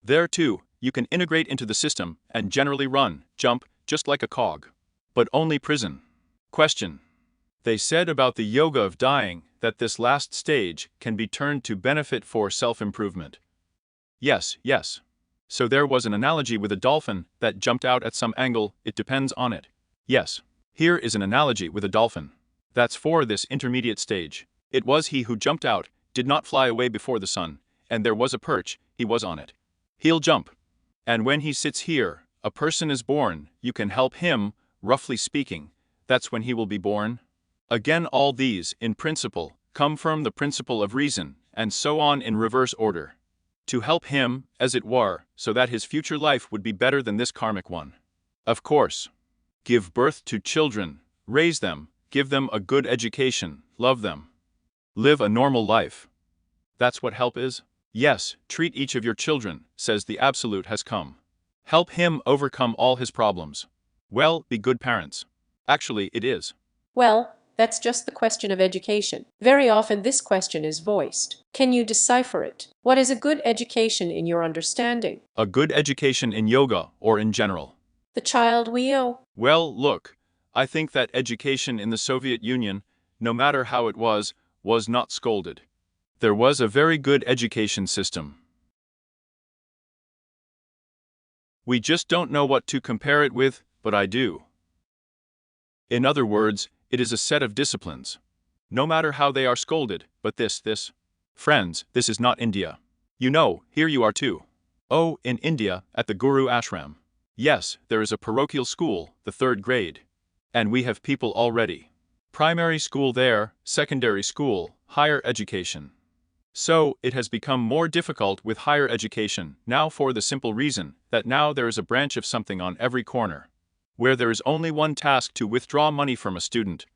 There too, you can integrate into the system and generally run, jump, just like a cog. But only prison. Question. They said about the yoga of dying that this last stage can be turned to benefit for self-improvement. Yes. So there was an analogy with a dolphin that jumped out at some angle, it depends on it. Yes. Here is an analogy with a dolphin. That's for this intermediate stage. It was he who jumped out, did not fly away before the sun, and there was a perch, he was on it. He'll jump. And when he sits here, a person is born, you can help him, roughly speaking, that's when he will be born. Again, all these, in principle, come from the principle of reason, and so on in reverse order. To help him, as it were, so that his future life would be better than this karmic one. Of course. Give birth to children, raise them, give them a good education, love them. Live a normal life. That's what help is? Yes, treat each of your children, says the Absolute has come. Help him overcome all his problems. Well, be good parents. Actually, it is. Well, that's just the question of education. Very often this question is voiced. Can you decipher it? What is a good education in your understanding? A good education in yoga or in general? The child we owe. Well, look, I think that education in the Soviet Union, no matter how it was not scolded. There was a very good education system. We just don't know what to compare it with, but I do. In other words, it is a set of disciplines. No matter how they are scolded, but this. Friends, this is not India. You know, here you are too. Oh, in India, at the Guru Ashram. Yes, there is a parochial school, the 3rd grade. And we have people already. Primary school there, secondary school, higher education. So, it has become more difficult with higher education, now for the simple reason that now there is a branch of something on every corner. Where there is only one task to withdraw money from a student.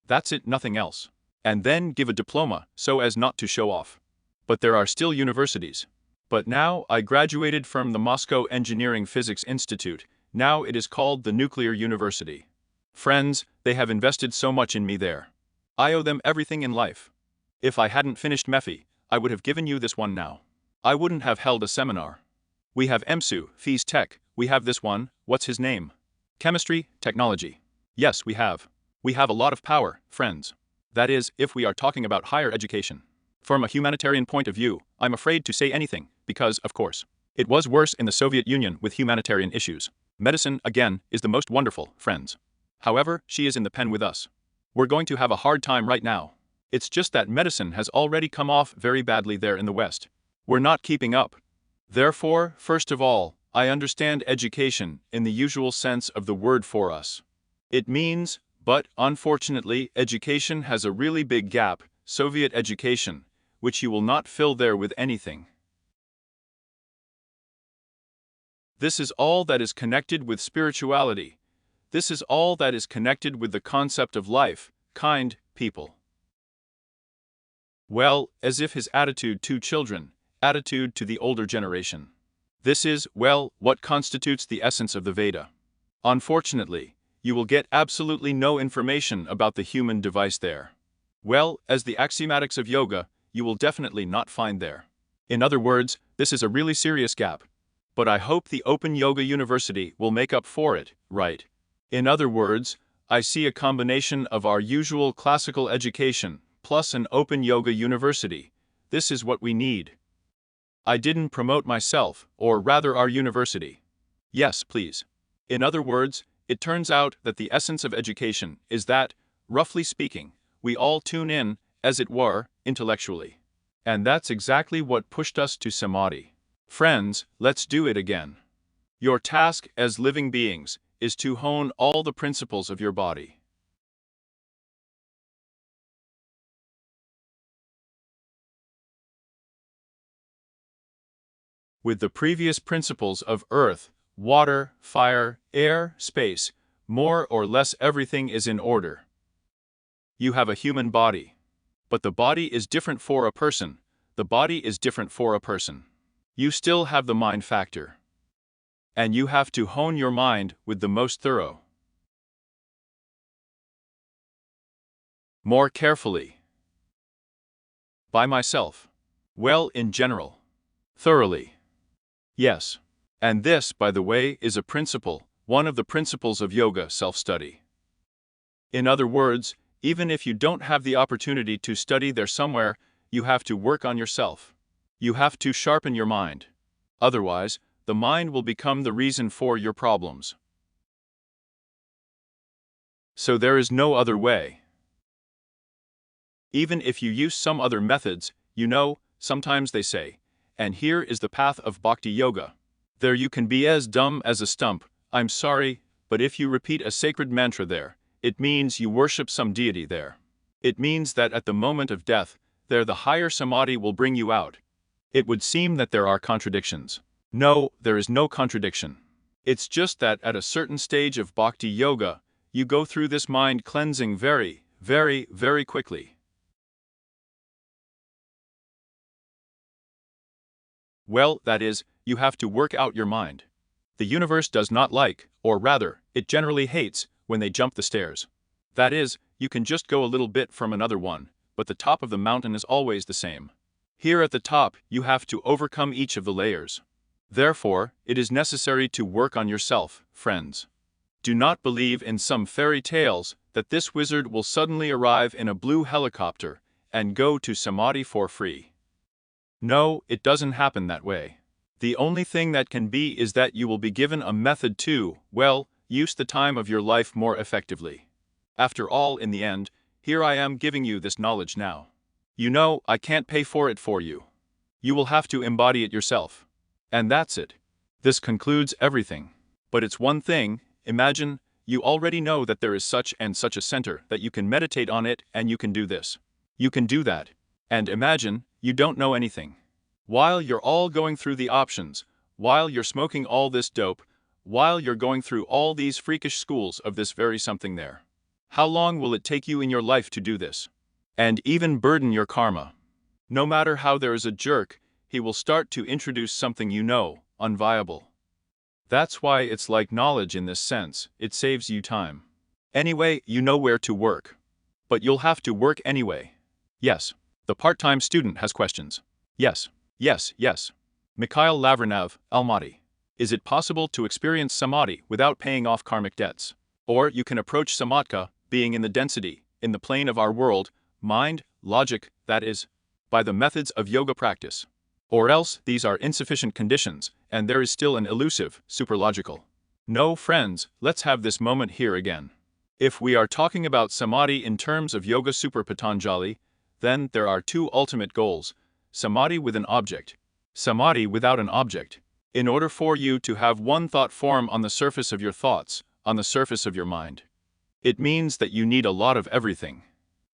That's it, nothing else. And then give a diploma, so as not to show off. But there are still universities. But now, I graduated from the Moscow Engineering Physics Institute, now it is called the Nuclear University. Friends, they have invested so much in me there. I owe them everything in life. If I hadn't finished MEPhi, I would have given you this one now. I wouldn't have held a seminar. We have EMSU, Phys Tech, we have this one, what's his name? Chemistry, technology. Yes, we have. We have a lot of power, friends. That is, if we are talking about higher education. From a humanitarian point of view, I'm afraid to say anything, because, of course, it was worse in the Soviet Union with humanitarian issues. Medicine, again, is the most wonderful, friends. However, she is in the pen with us. We're going to have a hard time right now. It's just that medicine has already come off very badly there in the West. We're not keeping up. Therefore, first of all, I understand education in the usual sense of the word for us. It means, but unfortunately, education has a really big gap, Soviet education, which you will not fill there with anything. This is all that is connected with spirituality. This is all that is connected with the concept of life, kind, people. Well, as if his attitude to children, attitude to the older generation. This is, well, what constitutes the essence of the Veda. Unfortunately, you will get absolutely no information about the human device there. Well, as the axiomatics of yoga, you will definitely not find there. In other words, this is a really serious gap. But I hope the Open Yoga University will make up for it, right? In other words, I see a combination of our usual classical education plus an Open Yoga University. This is what we need. I didn't promote myself, or rather our university. Yes, please. In other words, it turns out that the essence of education is that, roughly speaking, we all tune in, as it were, intellectually. And that's exactly what pushed us to Samadhi. Friends, let's do it again. Your task as living beings is to hone all the principles of your body. With the previous principles of earth, water, fire, air, space, more or less everything is in order. You have a human body. But the body is different for a person. The body is different for a person. You still have the mind factor. And you have to hone your mind with the most thorough. More carefully. By myself. Well, in general. Thoroughly. Yes. And this, by the way, is a principle, one of the principles of yoga, self-study. In other words, even if you don't have the opportunity to study there somewhere, you have to work on yourself. You have to sharpen your mind. Otherwise, the mind will become the reason for your problems. So there is no other way. Even if you use some other methods, you know, sometimes they say, and here is the path of bhakti yoga. There you can be as dumb as a stump, I'm sorry, but if you repeat a sacred mantra there, it means you worship some deity there. It means that at the moment of death, there the higher samadhi will bring you out. It would seem that there are contradictions. No, there is no contradiction. It's just that at a certain stage of bhakti yoga, you go through this mind cleansing very, very, very quickly. Well, that is, you have to work out your mind. The universe does not like, or rather, it generally hates, when they jump the stairs. That is, you can just go a little bit from another one, but the top of the mountain is always the same. Here at the top, you have to overcome each of the layers. Therefore, it is necessary to work on yourself, friends. Do not believe in some fairy tales that this wizard will suddenly arrive in a blue helicopter and go to Samadhi for free. No, it doesn't happen that way. The only thing that can be is that you will be given a method to, well, use the time of your life more effectively. After all, in the end, here I am giving you this knowledge now. You know, I can't pay for it for you. You will have to embody it yourself. And that's it. This concludes everything. But it's one thing, imagine, you already know that there is such and such a center that you can meditate on it and you can do this. You can do that. And imagine, you don't know anything. While you're all going through the options, while you're smoking all this dope, while you're going through all these freakish schools of this very something there. How long will it take you in your life to do this? And even burden your karma. No matter how there is a jerk, he will start to introduce something you know, unviable. That's why it's like knowledge in this sense, it saves you time. Anyway, you know where to work. But you'll have to work anyway. Yes. The part-time student has questions. Yes. Yes, yes. Mikhail Lavrinov, Almaty. Is it possible to experience samadhi without paying off karmic debts? Or you can approach samadhi, being in the density, in the plane of our world, mind, logic, that is, by the methods of yoga practice. Or else, these are insufficient conditions, and there is still an elusive, superlogical. No, friends, let's have this moment here again. If we are talking about samadhi in terms of Yoga Super Patanjali, then there are two ultimate goals, samadhi with an object, Samadhi without an object. In order for you to have one thought form on the surface of your thoughts, on the surface of your mind, it means that you need a lot of everything,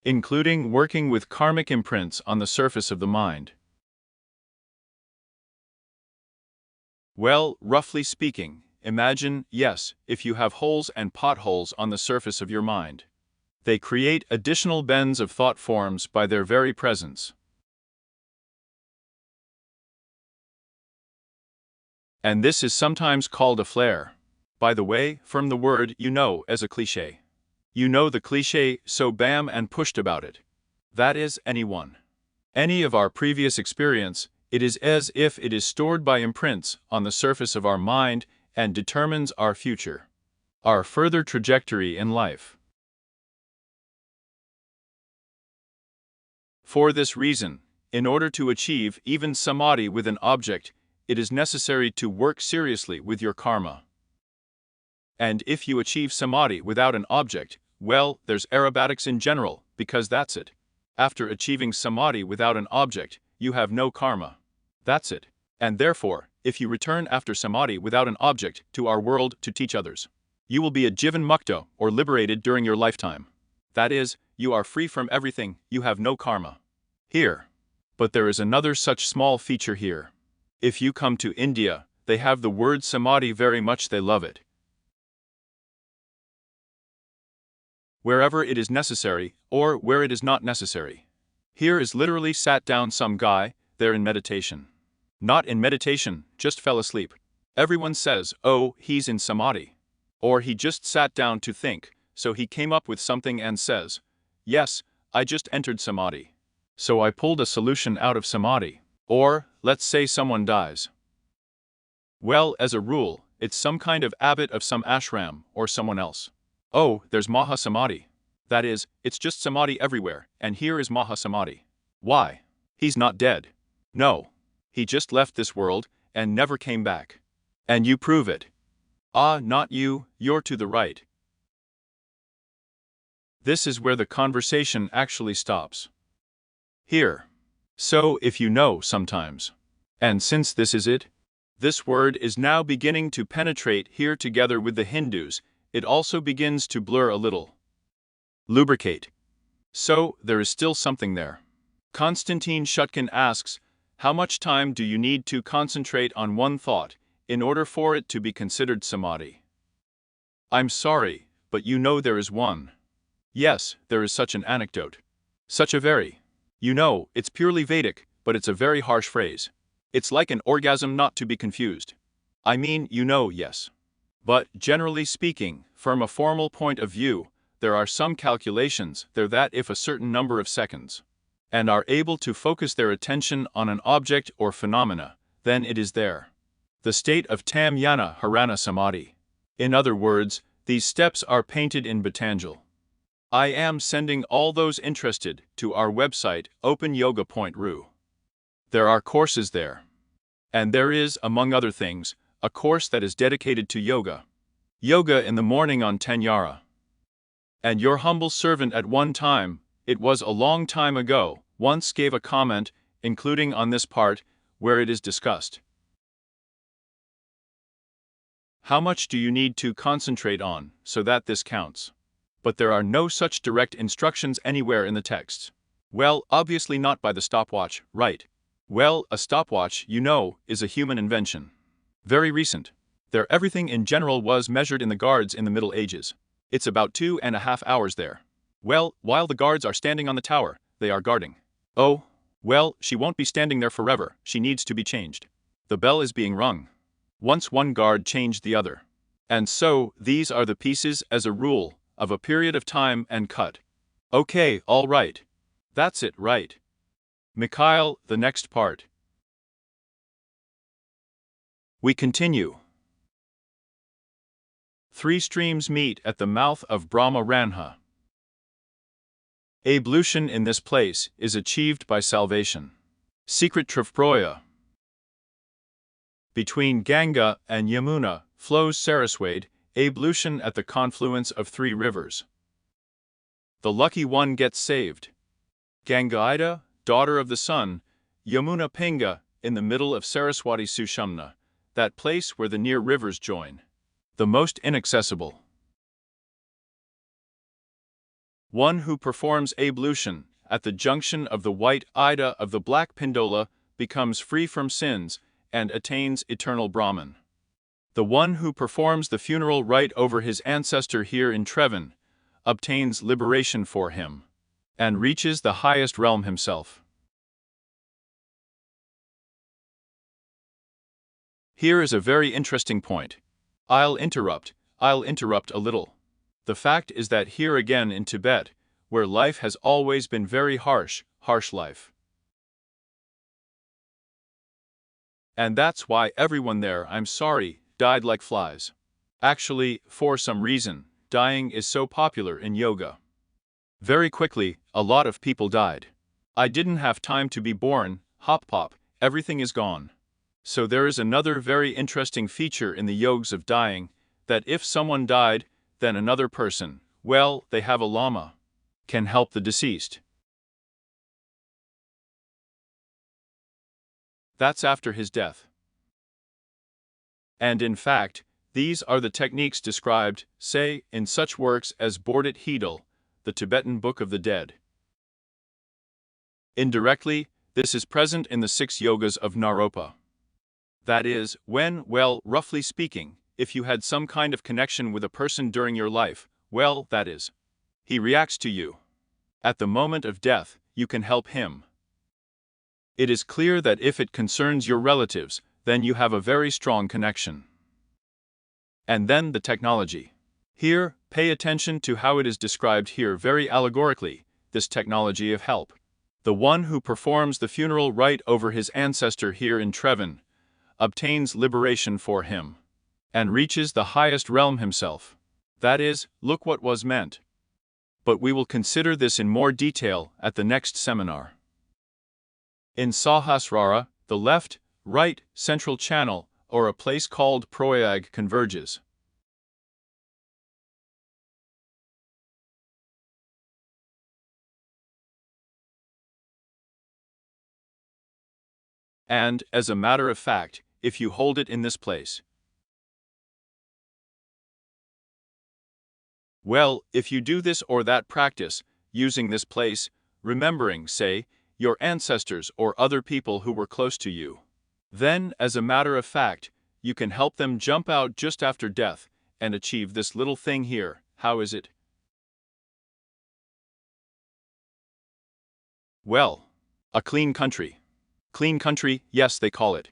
including working with karmic imprints on the surface of the mind. Well, roughly speaking, imagine, yes, if you have holes and potholes on the surface of your mind. They create additional bends of thought forms by their very presence. And this is sometimes called a flare. By the way, from the word you know as a cliché. You know the cliché, so bam and pushed about it. That is, anyone. Any of our previous experience, it is as if it is stored by imprints on the surface of our mind and determines our future, our further trajectory in life. For this reason, in order to achieve even samadhi with an object, it is necessary to work seriously with your karma. And if you achieve samadhi without an object, well, there's aerobatics in general, because that's it. After achieving samadhi without an object, you have no karma. That's it. And therefore, if you return after samadhi without an object to our world to teach others, you will be a jivan mukta, or liberated during your lifetime. That is, you are free from everything, you have no karma. Here. But there is another such small feature here. If you come to India, they have the word samadhi very much, they love it. Wherever it is necessary, or where it is not necessary. Here is literally sat down some guy, there in meditation. Not in meditation, just fell asleep. Everyone says, oh, he's in samadhi. Or he just sat down to think, so he came up with something and says, yes, I just entered samadhi. So I pulled a solution out of samadhi. Or, let's say someone dies. Well, as a rule, it's some kind of abbot of some ashram, or someone else. Oh, there's Maha Samadhi. That is, it's just samadhi everywhere, and here is Maha Samadhi. Why? He's not dead. No. He just left this world, and never came back. And you prove it. Ah, not you, you're to the right. This is where the conversation actually stops. Here. So, if you know sometimes. And since this is it, this word is now beginning to penetrate here together with the Hindus, it also begins to blur a little. Lubricate. So, there is still something there. Konstantin Shutkin asks, how much time do you need to concentrate on one thought, in order for it to be considered samadhi? I'm sorry, but you know there is one. Yes, there is such an anecdote. Such a very. You know, it's purely Vedic, but it's a very harsh phrase. It's like an orgasm not to be confused. I mean, you know, yes. But, generally speaking, from a formal point of view, there are some calculations there that if a certain number of seconds, and are able to focus their attention on an object or phenomena, then it is there. The state of tam yana harana samadhi. In other words, these steps are painted in Patanjali. I am sending all those interested to our website openyoga.ru. There are courses there. And there is, among other things, a course that is dedicated to yoga. Yoga in the morning on Tanyara. And your humble servant at one time, it was a long time ago, once gave a comment, including on this part, where it is discussed. How much do you need to concentrate on, so that this counts? But there are no such direct instructions anywhere in the texts. Well, obviously not by the stopwatch, right? Well, a stopwatch, you know, is a human invention. Very recent. There everything in general was measured in the guards in the Middle Ages. It's about 2.5 hours there. Well, while the guards are standing on the tower, they are guarding. Oh, well, she won't be standing there forever, she needs to be changed. The bell is being rung. Once one guard changed the other. And so, these are the pieces, as a rule, of a period of time and cut. Okay, all right. That's it, right. Mikhail, the next part. We continue. 3 streams meet at the mouth of Brahma Ranha. Ablution in this place is achieved by salvation. Secret Trivproya. Between Ganga and Yamuna flows Saraswati, ablution at the confluence of 3 rivers. The lucky one gets saved. Gangaida, daughter of the sun, Yamuna Pinga, in the middle of Saraswati Sushumna, that place where the near rivers join. The most inaccessible. One who performs ablution at the junction of the white Ida of the black Pindola becomes free from sins and attains eternal Brahman. The one who performs the funeral rite over his ancestor here in Trevin obtains liberation for him and reaches the highest realm himself. Here is a very interesting point. I'll interrupt a little. The fact is that here again in Tibet, where life has always been very harsh life. And that's why everyone there, I'm sorry, died like flies. Actually, for some reason, dying is so popular in yoga. Very quickly, a lot of people died. I didn't have time to be born, hop pop, everything is gone. So there is another very interesting feature in the yogas of dying, that if someone died, then another person, well, they have a lama, can help the deceased. That's after his death. And in fact, these are the techniques described, say, in such works as Bordit Hedal, the Tibetan Book of the Dead. Indirectly, this is present in the 6 yogas of Naropa. That is, when, well, roughly speaking, if you had some kind of connection with a person during your life, well, that is, he reacts to you. At the moment of death, you can help him. It is clear that if it concerns your relatives, then you have a very strong connection. And then the technology. Here, pay attention to how it is described here very allegorically, this technology of help. The one who performs the funeral rite over his ancestor here in Trevin obtains liberation for him and reaches the highest realm himself. That is, look what was meant. But we will consider this in more detail at the next seminar. In Sahasrara, the left, right, central channel, or a place called Proyag converges. And, as a matter of fact, if you hold it in this place, well, if you do this or that practice, using this place, remembering, say, your ancestors or other people who were close to you, then, as a matter of fact, you can help them jump out just after death and achieve this little thing here. How is it? Well, a clean country. Clean country, yes, they call it.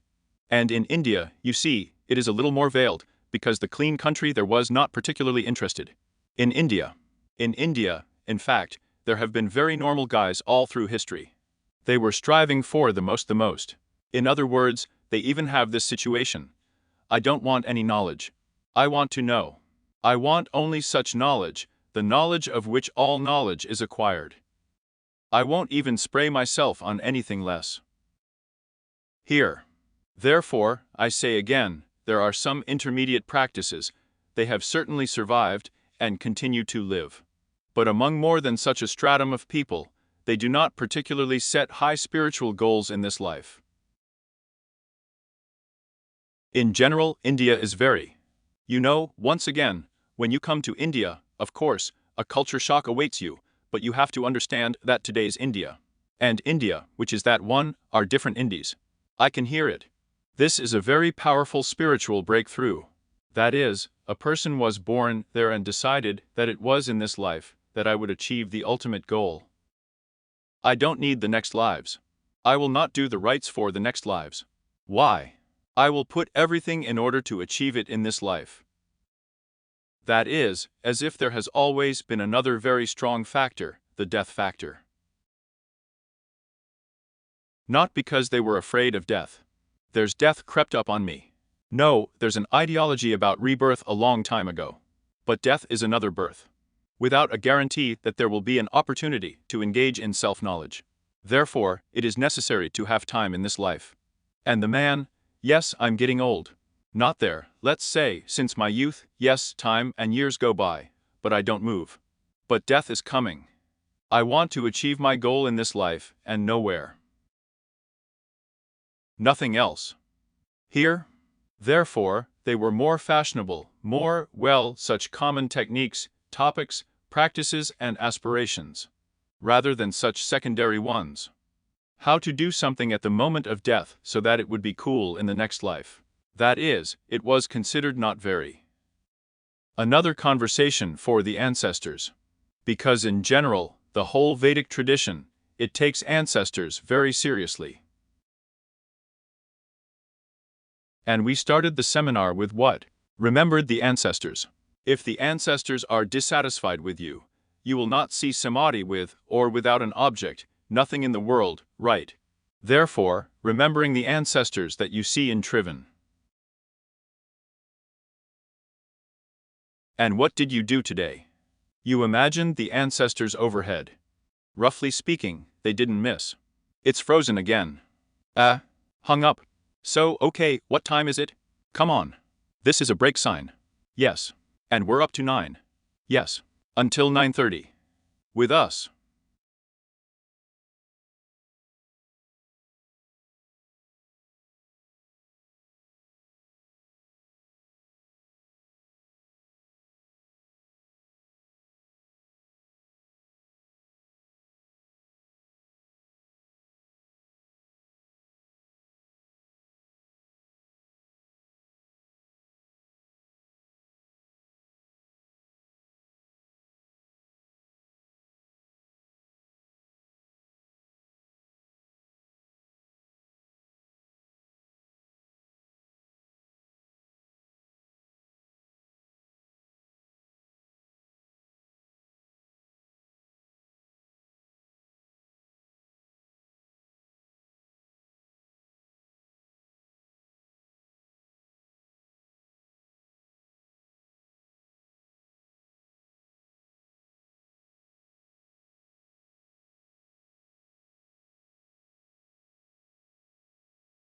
And in India, you see, it is a little more veiled, because the clean country there was not particularly interested. In India, in fact, there have been very normal guys all through history. They were striving for the most. In other words, they even have this situation. I don't want any knowledge. I want to know. I want only such knowledge, the knowledge of which all knowledge is acquired. I won't even spray myself on anything less. Here. Therefore, I say again, there are some intermediate practices. They have certainly survived and continue to live. But among more than such a stratum of people, they do not particularly set high spiritual goals in this life. In general, India is very. Once again, when you come to India, of course, a culture shock awaits you, but you have to understand that today's India and India, which is that one, are different Indies. I can hear it. This is a very powerful spiritual breakthrough. That is, a person was born there and decided that it was in this life that I would achieve the ultimate goal. I don't need the next lives. I will not do the rites for the next lives. Why? I will put everything in order to achieve it in this life. That is, as if there has always been another very strong factor, the death factor. Not because they were afraid of death. There's death crept up on me. No, there's an ideology about rebirth a long time ago. But death is another birth, without a guarantee that there will be an opportunity to engage in self-knowledge. Therefore, it is necessary to have time in this life. And the man, yes, I'm getting old. Not there, let's say, since my youth, yes, time and years go by, but I don't move. But death is coming. I want to achieve my goal in this life and nowhere. nothing else. Here, therefore, they were more fashionable, more, well, such common techniques, topics, practices, and aspirations, rather than such secondary ones. How to do something at the moment of death so that it would be cool in the next life. That is, it was considered not very. Another conversation for the ancestors. Because in general, the whole Vedic tradition, it takes ancestors very seriously. And we started the seminar with what? Remembered the ancestors. If the ancestors are dissatisfied with you, you will not see samadhi with, or without an object, nothing in the world, right? Therefore, remembering the ancestors that you see in Trivan. And what did you do today? You imagined the ancestors overhead. Roughly speaking, they didn't miss. It's frozen again. Hung up. So, okay, what time is it? Come on. This is a break sign. Yes. And we're up to 9. Yes. Until 9:30. With us.